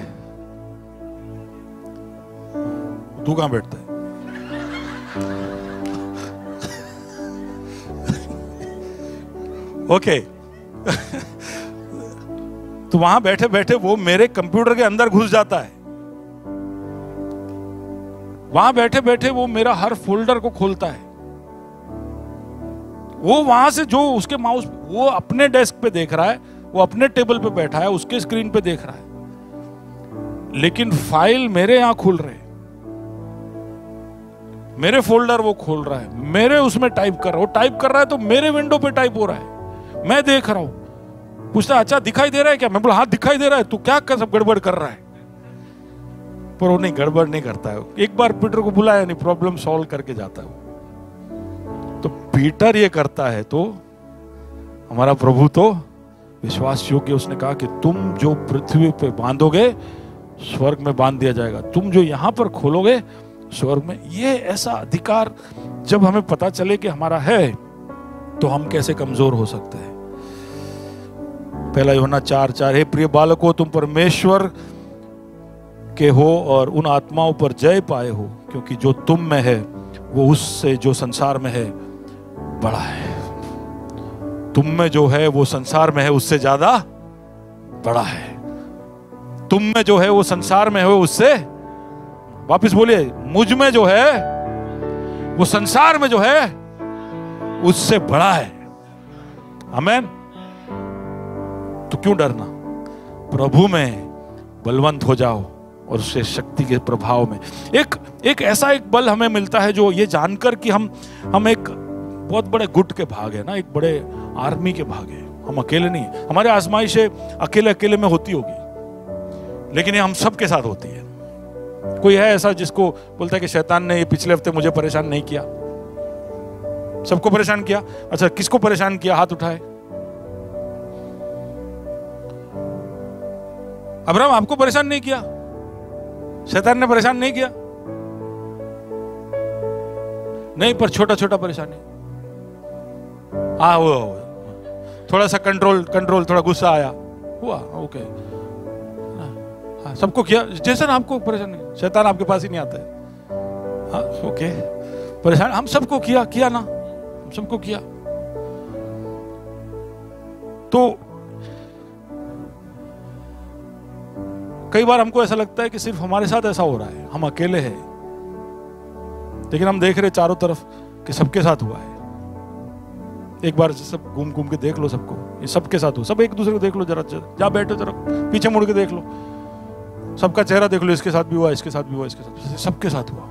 तू कहां बैठता है? ओके तो वहां बैठे बैठे वो मेरे कंप्यूटर के अंदर घुस जाता है, वहां बैठे बैठे वो मेरा हर फोल्डर को खोलता है। वो वहां से जो उसके माउस, वो अपने डेस्क पे देख रहा है, वो अपने टेबल पे बैठा है, उसके स्क्रीन पे देख रहा है, लेकिन फाइल मेरे यहां खुल रहे, मेरे फोल्डर वो खोल रहा है, मेरे उसमें टाइप कर रहा है, वो टाइप कर रहा है तो मेरे विंडो पे टाइप हो रहा है, मैं देख रहा हूं। पूछता है अच्छा दिखाई दे रहा है क्या? मैं बोला हाँ दिखाई दे रहा है, तू क्या कर सब गड़बड़ कर रहा है? पर वो नहीं, गड़बड़ नहीं करता है। एक बार पीटर को बुलाया नहीं, प्रॉब्लम सॉल्व करके जाता है। तो पीटर ये करता है तो हमारा प्रभु तो विश्वास योग्य। उसने कहा कि तुम जो पृथ्वी पे बांधोगे स्वर्ग में बांध दिया जाएगा, तुम जो यहां पर खोलोगे स्वर्ग में। ये ऐसा अधिकार जब हमें पता चले कि हमारा है तो हम कैसे कमजोर हो सकते हैं। पहला यूहन्ना 4:4, हे प्रिय बालकों तुम परमेश्वर के हो और उन आत्माओं पर जय पाए हो, क्योंकि जो तुम में है वो उससे जो संसार में है बड़ा है। तुम में जो है वो संसार में है उससे ज्यादा बड़ा है। तुम में जो है वो संसार में है उससे, वापस बोलिए, मुझ में जो है वो संसार में जो है उससे बड़ा है। आमीन। तो क्यों डरना? प्रभु में बलवंत हो जाओ और उससे शक्ति के प्रभाव में एक ऐसा एक बल हमें मिलता है जो ये जानकर कि हम एक बहुत बड़े गुट के भाग है ना, एक बड़े आर्मी के भाग है। हम अकेले नहीं, हमारे आजमाइशें अकेले अकेले में होती होगी, लेकिन ये हम सबके साथ होती है। कोई है ऐसा जिसको बोलता है कि शैतान ने ये पिछले हफ्ते मुझे परेशान नहीं किया? सबको परेशान किया। अच्छा किसको परेशान किया? हाथ उठाए। अब्राहम आपको परेशान नहीं किया? शैतान ने परेशान नहीं किया? नहीं, पर छोटा छोटा परेशानी। हाँ वो थोड़ा सा कंट्रोल थोड़ा गुस्सा आया हुआ, ओके। हाँ, सबको किया। जैसा आपको परेशान नहीं, शैतान आपके पास ही नहीं आता है। हाँ ओके, परेशान हम सबको किया ना, हम सबको किया। तो कई बार हमको ऐसा लगता है कि सिर्फ हमारे साथ ऐसा हो रहा है, हम अकेले हैं, लेकिन हम देख रहे चारों तरफ कि सबके साथ हुआ है। एक बार सब घूम घूम के देख लो सबको, ये सबके साथ हुआ। सब एक दूसरे को देख लो, जरा जहाँ बैठो जरा पीछे मुड़ के देख लो, सबका चेहरा देख लो, इसके साथ भी हुआ, इसके साथ भी हुआ, इसके साथ, सबके साथ हुआ।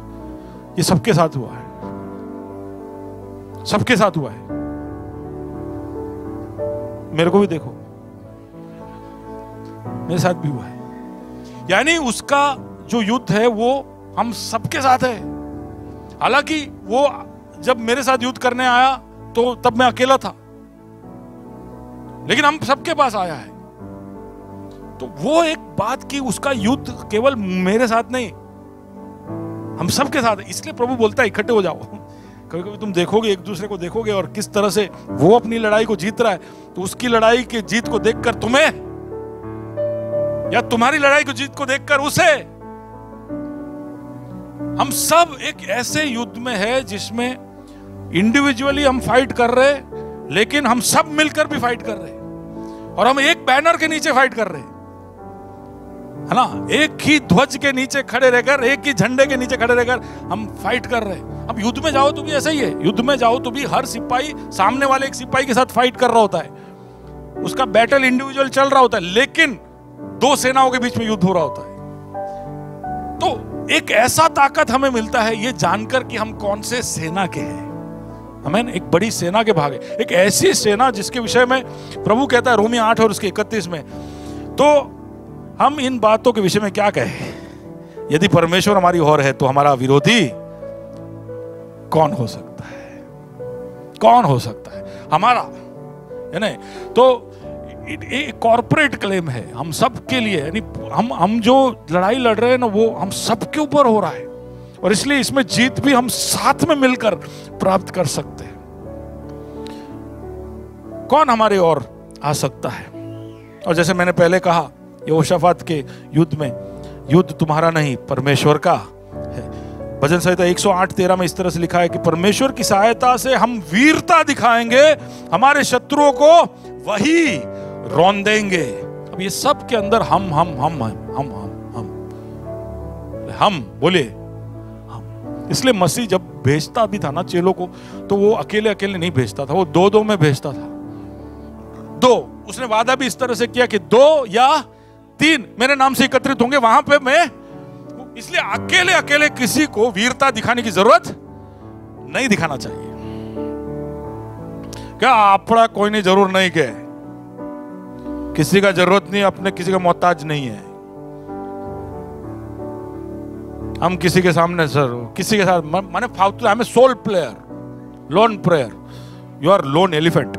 ये सबके साथ हुआ है, सबके साथ हुआ है। मेरे को भी देखो, मेरे साथ भी हुआ है। यानी उसका जो युद्ध है वो हम सबके साथ है। हालांकि वो जब मेरे साथ युद्ध करने आया तो तब मैं अकेला था, लेकिन हम सबके पास आया है। तो वो एक बात की उसका युद्ध केवल मेरे साथ नहीं, हम सबके साथ है। इसलिए प्रभु बोलता है इकट्ठे हो जाओ। कभी कभी तुम देखोगे, एक दूसरे को देखोगे और किस तरह से वो अपनी लड़ाई को जीत रहा है, तो उसकी लड़ाई की जीत को देखकर तुम्हें, या तुम्हारी लड़ाई को जीत को देखकर उसे, हम सब एक ऐसे युद्ध में है जिसमें इंडिविजुअली हम फाइट कर रहे, लेकिन हम सब मिलकर भी फाइट कर रहे, और हम एक बैनर के नीचे फाइट कर रहे, है ना। एक ही ध्वज के नीचे खड़े रहकर, एक ही झंडे के नीचे खड़े रहकर हम फाइट कर रहे। अब युद्ध में जाओ तो भी ऐसा ही है, युद्ध में जाओ तो भी हर सिपाही सामने वाले एक सिपाही के साथ फाइट कर रहा होता है, उसका बैटल इंडिविजुअल चल रहा होता है, लेकिन दो सेनाओं के बीच में युद्ध हो रहा होता है। तो एक ऐसा ताकत हमें मिलता है ये जानकर कि हम कौन से सेना के हैं। हमें एक बड़ी सेना के भाग है, एक ऐसी सेना जिसके विषय में प्रभु कहता है रोमियो 8 और उसके 31 में। तो हम इन बातों के विषय में क्या कहें? यदि परमेश्वर हमारी ओर है तो हमारा विरोधी कौन हो सकता है? कौन हो सकता है? हमारा, है ना? तो एक कॉर्पोरेट क्लेम है हम सब के लिए, यानी हम जो लड़ाई लड़ रहे हैं ना वो हम सब के ऊपर हो रहा है, और इसलिए इसमें जीत भी हम साथ में मिलकर प्राप्त कर सकते हैं। कौन हमारे ओर आ सकता है? और जैसे मैंने पहले कहा, यहोशाफात के युद्ध में, युद्ध तुम्हारा नहीं परमेश्वर का है। भजन संहिता 108:13 में इस तरह से लिखा है कि परमेश्वर की सहायता से हम वीरता दिखाएंगे, हमारे शत्रुओं को वही रौंदेंगे। अब ये सब के अंदर हम बोले हम। इसलिए मसीह जब भेजता भी था ना चेलों को, तो वो अकेले अकेले नहीं भेजता था, वो दो दो में भेजता था। दो, उसने वादा भी इस तरह से किया कि 2 या 3 मेरे नाम से एकत्रित होंगे, वहां पे मैं। इसलिए अकेले अकेले किसी को वीरता दिखाने की जरूरत नहीं दिखाना चाहिए। क्या आपड़ा कोई नहीं जरूर नहीं के, किसी का जरूरत नहीं, अपने किसी का मोहताज नहीं है। हम किसी के सामने सर किसी के साथ माने फालतू, I am a sole player, lone prayer, you are lone elephant.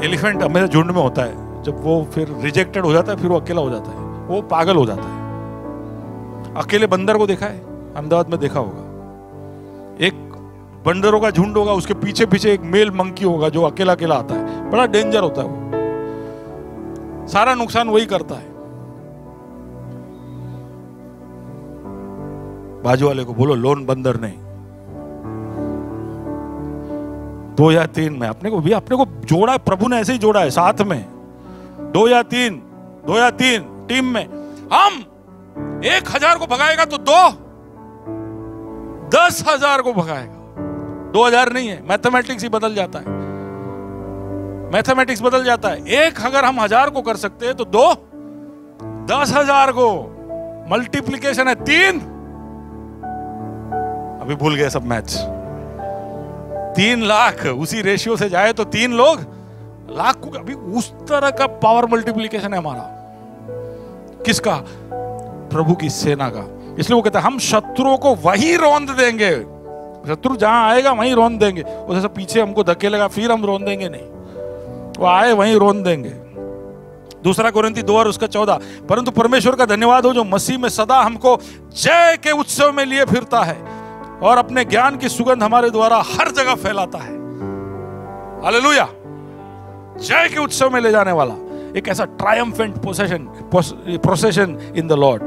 Elephant हमेशा झुंड में होता है, जब वो फिर रिजेक्टेड हो जाता है फिर वो अकेला हो जाता है, वो पागल हो जाता है। अकेले बंदर को देखा है, अहमदाबाद में देखा होगा, एक बंदरों का झुंड होगा, उसके पीछे पीछे एक मेल मंकी होगा जो अकेला अकेला आता है, बड़ा डेंजर होता है वो, सारा नुकसान वही करता है। बाजू वाले को बोलो लोन बंदर नहीं, 2 या 3 में अपने को जोड़ा है, प्रभु ने ऐसे ही जोड़ा है साथ में, 2 या 3 टीम में। हम 1000 को भगाएगा तो 2 10,000 को भगाएगा। 2000 नहीं है, मैथमेटिक्स ही बदल जाता है, मैथमेटिक्स बदल जाता है। 1 अगर हम 1000 को कर सकते हैं तो 2 10,000 को, मल्टीप्लीकेशन है 3, अभी भूल गए सब मैथ्स, 3 लाख उसी रेशियो से जाए तो 3 लोग लाख को, अभी उस तरह का पावर मल्टीप्लीकेशन है हमारा। किसका? प्रभु की सेना का। इसलिए वो कहता है हम शत्रुओं को वही रौंद देंगे, शत्रु जहां आएगा वहीं रौंद देंगे, उसे सब पीछे हमको धकेलेगा फिर हम रौंद देंगे नहीं, वो आए वहीं रौंद देंगे। 2 कोरिन्थी 2 और उसका 14, परंतु परमेश्वर का धन्यवाद हो जो मसीह में सदा हमको जय के उत्सव में लिए फिरता है और अपने ज्ञान की सुगंध हमारे द्वारा हर जगह फैलाता है। हालेलुया! जय के उत्सव में ले जाने वाला एक ऐसा triumphant procession in the Lord.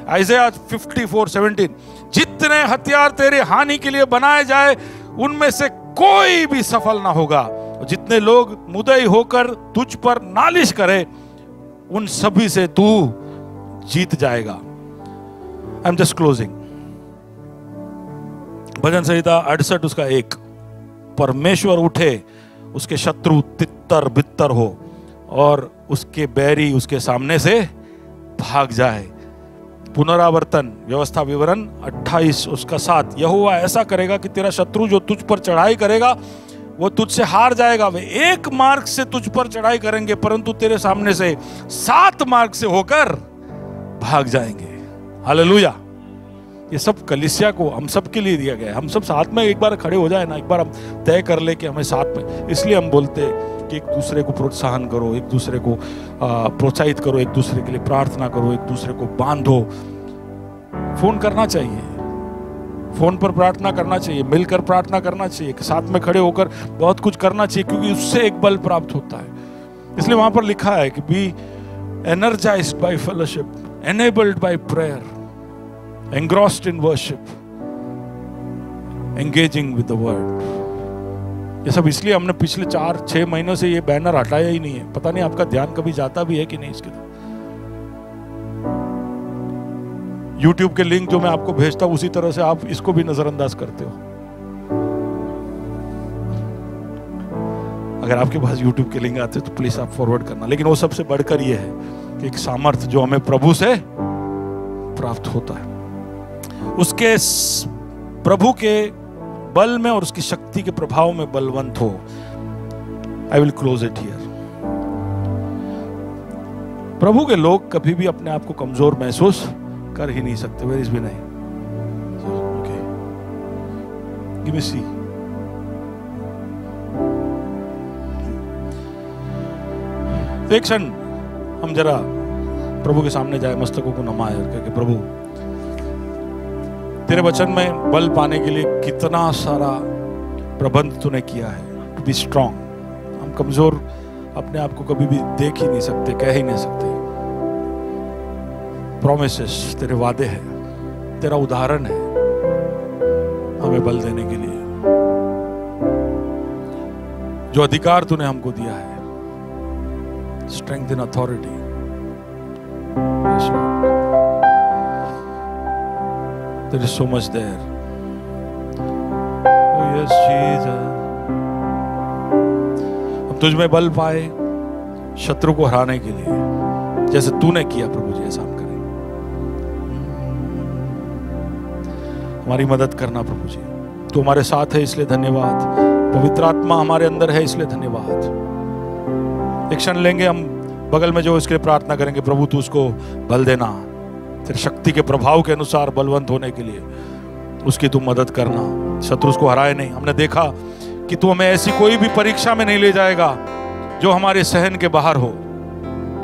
Isaiah 54:17, जितने हथियार तेरे हानि के लिए बनाए जाए उनमें से कोई भी सफल ना होगा, जितने लोग मुद्दई होकर तुझ पर नालिश करे उन सभी से तू जीत जाएगा। I am just closing. भजन संहिता 68 उसका 1, परमेश्वर उठे उसके शत्रु तितर बितर हो और उसके बैरी उसके सामने से भाग जाए। पुनरावर्तन व्यवस्था विवरण 28 उसका 7, यहोवा ऐसा करेगा कि तेरा शत्रु जो तुझ पर चढ़ाई करेगा वो तुझसे हार जाएगा। वे 1 मार्ग से तुझ पर चढ़ाई करेंगे परंतु तेरे सामने से 7 मार्ग से होकर भाग जाएंगे। हालेलुया! ये सब कलीसिया को हम सब के लिए दिया गया है। हम सब साथ में एक बार खड़े हो जाए ना, एक बार हम तय कर ले कि हमें साथ में, इसलिए हम बोलते हैं कि एक दूसरे को प्रोत्साहन करो, एक दूसरे को प्रोत्साहित करो, एक दूसरे के लिए प्रार्थना करो, एक दूसरे को बांधो। फोन करना चाहिए, फोन पर प्रार्थना करना चाहिए, मिलकर प्रार्थना करना चाहिए, साथ में खड़े होकर बहुत कुछ करना चाहिए, क्योंकि उससे एक बल प्राप्त होता है। इसलिए वहां पर लिखा है कि be energised by fellowship, enabled by prayer, engrossed in worship, engaging with the word। ये सब इसलिए हमने पिछले 4-6 महीनों से ये बैनर हटाया ही नहीं है। पता नहीं आपका ध्यान कभी जाता भी है कि नहीं इसके तरफ। YouTube के लिंक जो मैं आपको भेजता हूं उसी तरह से आप इसको भी नजरअंदाज करते हो। अगर आपके पास YouTube के लिंक आते तो प्लीज आप फॉरवर्ड करना। लेकिन वो सबसे बढ़कर ये है कि एक सामर्थ्य जो हमें प्रभु से प्राप्त होता है, उसके प्रभु के बल में और उसकी शक्ति के प्रभाव में बलवंत हो। I will close it here. प्रभु के लोग कभी भी अपने आप को कमजोर महसूस कर ही नहीं सकते। वेयर इज भी नहीं। ओके, गिव मी सी। एक क्षण हम जरा प्रभु के सामने जाए, मस्तकों को नमाए और कहे, प्रभु तेरे वचन में बल पाने के लिए कितना सारा प्रबंध तूने किया है। To be strong. हम कमजोर अपने आप को कभी भी देख ही नहीं सकते, कह ही नहीं सकते। प्रोमिसेस तेरे वादे हैं, तेरा उदाहरण है हमें बल देने के लिए। जो अधिकार तूने हमको दिया है, strength in authority. There is so much there. Oh yes, Jesus. हम तुझ में बल पाए शत्रु को हराने के लिए, जैसे तूने किया प्रभु जी, ऐसा हम करें। हमारी मदद करना प्रभु जी। तू हमारे साथ है इसलिए धन्यवाद। पवित्र आत्मा हमारे अंदर है इसलिए धन्यवाद। एक क्षण लेंगे हम, बगल में जो इसके लिए प्रार्थना करेंगे, प्रभु तू उसको बल देना, तेरी शक्ति के प्रभाव के अनुसार बलवंत होने के लिए उसकी तू मदद करना। शत्रु उसको हराए नहीं। हमने देखा कि तू हमें ऐसी कोई भी परीक्षा में नहीं ले जाएगा जो हमारे सहन के बाहर हो,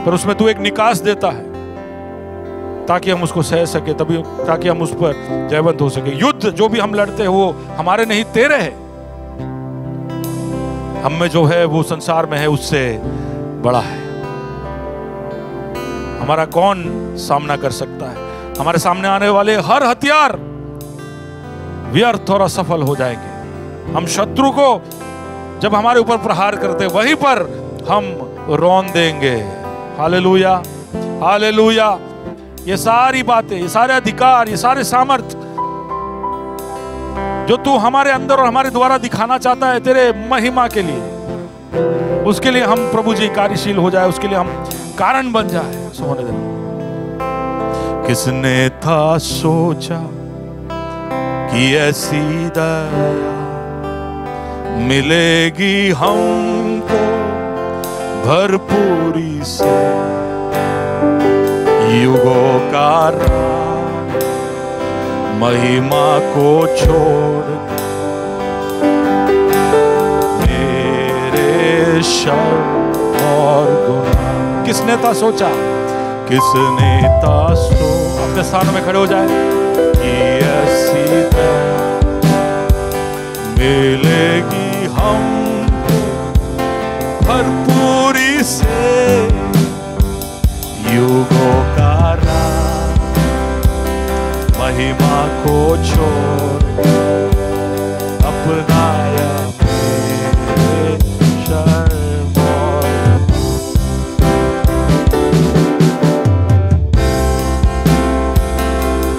पर उसमें तू एक निकास देता है ताकि हम उसको सह सके, तभी ताकि हम उस पर जयवंत हो सके। युद्ध जो भी हम लड़ते हैं वो हमारे नहीं तेरे है। हम में जो है वो संसार में है उससे बड़ा है। हमारा कौन सामना कर सकता है? हमारे सामने आने वाले हर हथियार व्यर्थ और असफल हो जाएंगे। हम शत्रु को जब हमारे ऊपर प्रहार करते वहीं पर हम रौन देंगे। Hallelujah, hallelujah. ये सारी बातें, ये सारे अधिकार, ये सारे सामर्थ जो तू हमारे अंदर और हमारे द्वारा दिखाना चाहता है तेरे महिमा के लिए, उसके लिए हम प्रभु जी कार्यशील हो जाए, उसके लिए हम कारण बन जाए। होने दे। किसने था सोचा कि ऐसी दया मिलेगी हमको भरपूरी से। युगों का राज महिमा को छोड़ मेरे शर्म और गुनाह। किसने था सोचा, किसने था अपने स्थानों में खड़े हो जाए कि ऐसी मिलेगी हमको भरपूरी से। युगों का राज महिमा को छोड़ अपनाया मेरे शर्म और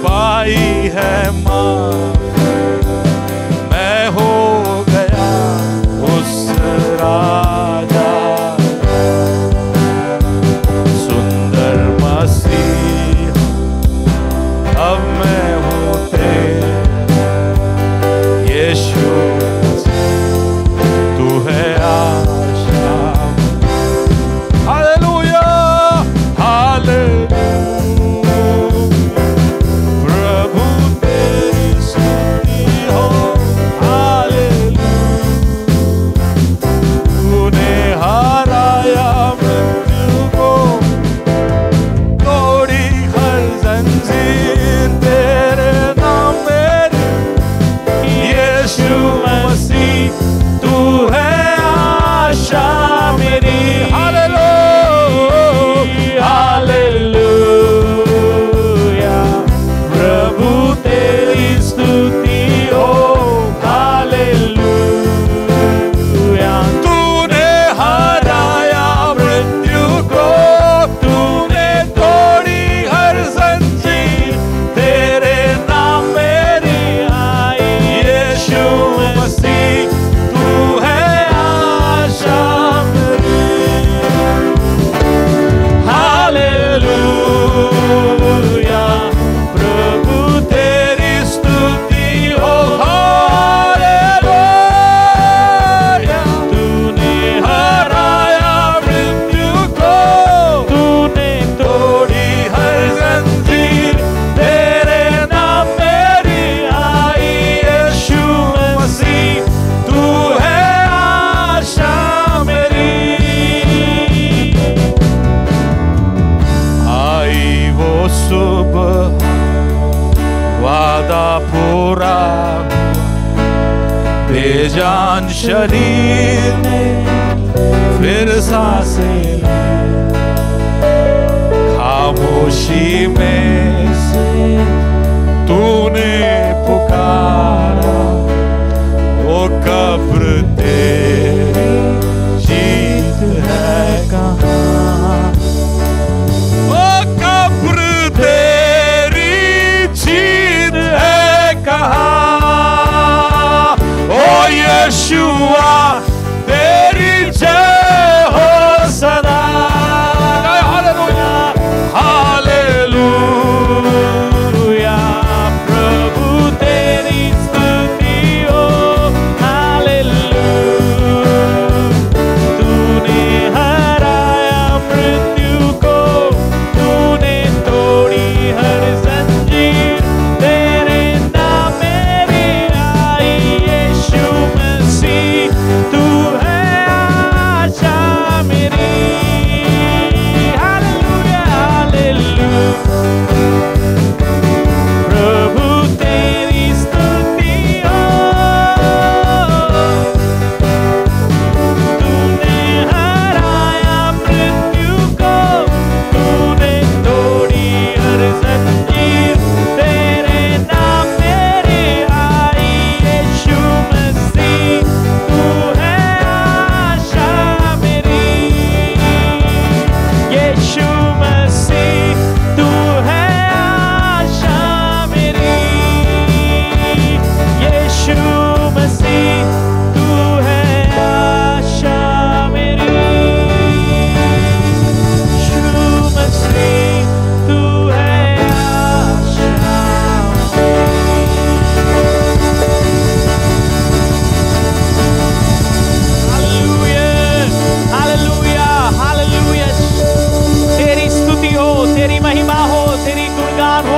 पाई है माँ, मैं हो गया उस राजा। सुंदर मसीह अब मैं हूँ तेरे। पूरा बेजान शरीर में फिर सांसें खामोशी में से तूने पुकारा, वो कब्र तेरी जीत है कहाँ, वो कब्र तेरी जीत है कहाँ। ओ यशुआ तेरी जय हो सदा।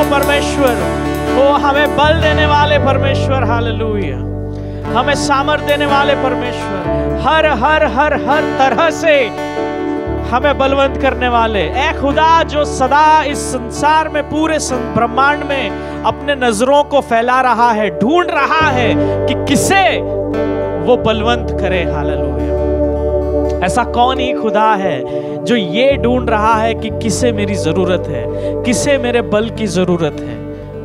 परमेश्वर, ओ हमें बल देने वाले परमेश्वर, हालेलुया, हमें सामर्थ देने वाले परमेश्वर, हर हर हर हर तरह से हमें बलवंत करने वाले, ऐ खुदा जो सदा इस संसार में, पूरे ब्रह्मांड में अपने नजरों को फैला रहा है, ढूंढ रहा है कि किसे वो बलवंत करे। हालेलुया। ऐसा कौन ही खुदा है जो ये ढूंढ रहा है कि किसे मेरी जरूरत है, किसे मेरे बल की जरूरत है,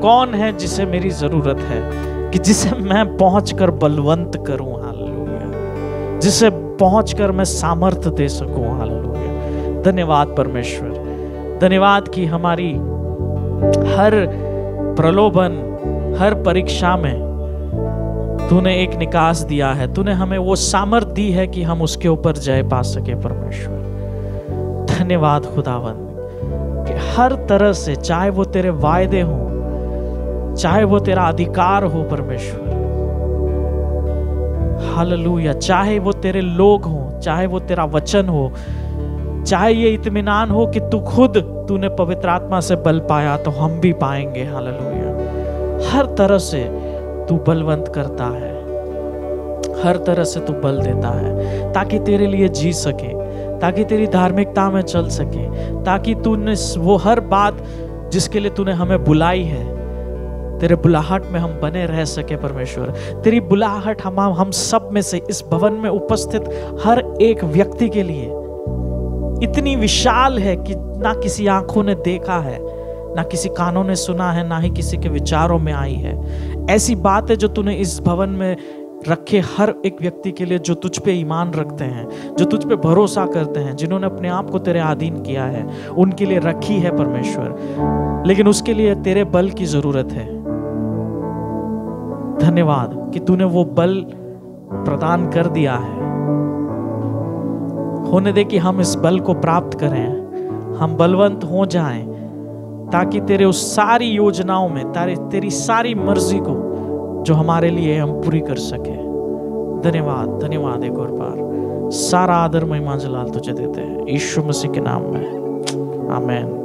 कौन है जिसे मेरी जरूरत है कि जिसे मैं पहुंचकर बलवंत करूं। हालेलुया। जिसे पहुंचकर मैं सामर्थ्य दे सकूं। हालेलुया। धन्यवाद परमेश्वर, धन्यवाद कि हमारी हर प्रलोभन, हर परीक्षा में तूने एक निकास दिया है, तूने हमें वो सामर्थ्य दी है कि हम उसके ऊपर जय पा सके। परमेश्वर धन्यवाद खुदावंद कि हर तरह से, चाहे वो तेरे वायदे हो, चाहे वो तेरा अधिकार हो परमेश्वर, हालेलुया, चाहे वो तेरे लोग हो, चाहे वो तेरा वचन हो, चाहे ये इत्मीनान हो कि तू खुद, तूने पवित्र आत्मा से बल पाया तो हम भी पाएंगे। हालेलुया। हर तरह से तू बलवंत करता है, हर तरह से तू बल देता है ताकि तेरे लिए जी सके, ताकि तेरी धार्मिकता में चल सके, ताकि तूने वो हर बात जिसके लिए तूने हमें बुलाई है, तेरे बुलाहट में हम बने रह सके। परमेश्वर तेरी बुलाहट हम सब में से, इस भवन में उपस्थित हर एक व्यक्ति के लिए इतनी विशाल है कि ना किसी आंखों ने देखा है, ना किसी कानों ने सुना है, ना ही किसी के विचारों में आई है। ऐसी बात है जो तूने इस भवन में रखे हर एक व्यक्ति के लिए, जो तुझ पे ईमान रखते हैं, जो तुझ पे भरोसा करते हैं, जिन्होंने अपने आप को तेरे अधीन किया है, उनके लिए रखी है परमेश्वर। लेकिन उसके लिए तेरे बल की जरूरत है। धन्यवाद कि तूने वो बल प्रदान कर दिया है। होने दे कि हम इस बल को प्राप्त करें, हम बलवंत हो जाएं, ताकि तेरे उस सारी योजनाओं में, तेरी सारी मर्जी को जो हमारे लिए हम पूरी कर सके। धन्यवाद, धन्यवाद। एक और बार सारा आदर महिमा जलाल तुझे देते हैं, यीशु मसीह के नाम में, आमीन।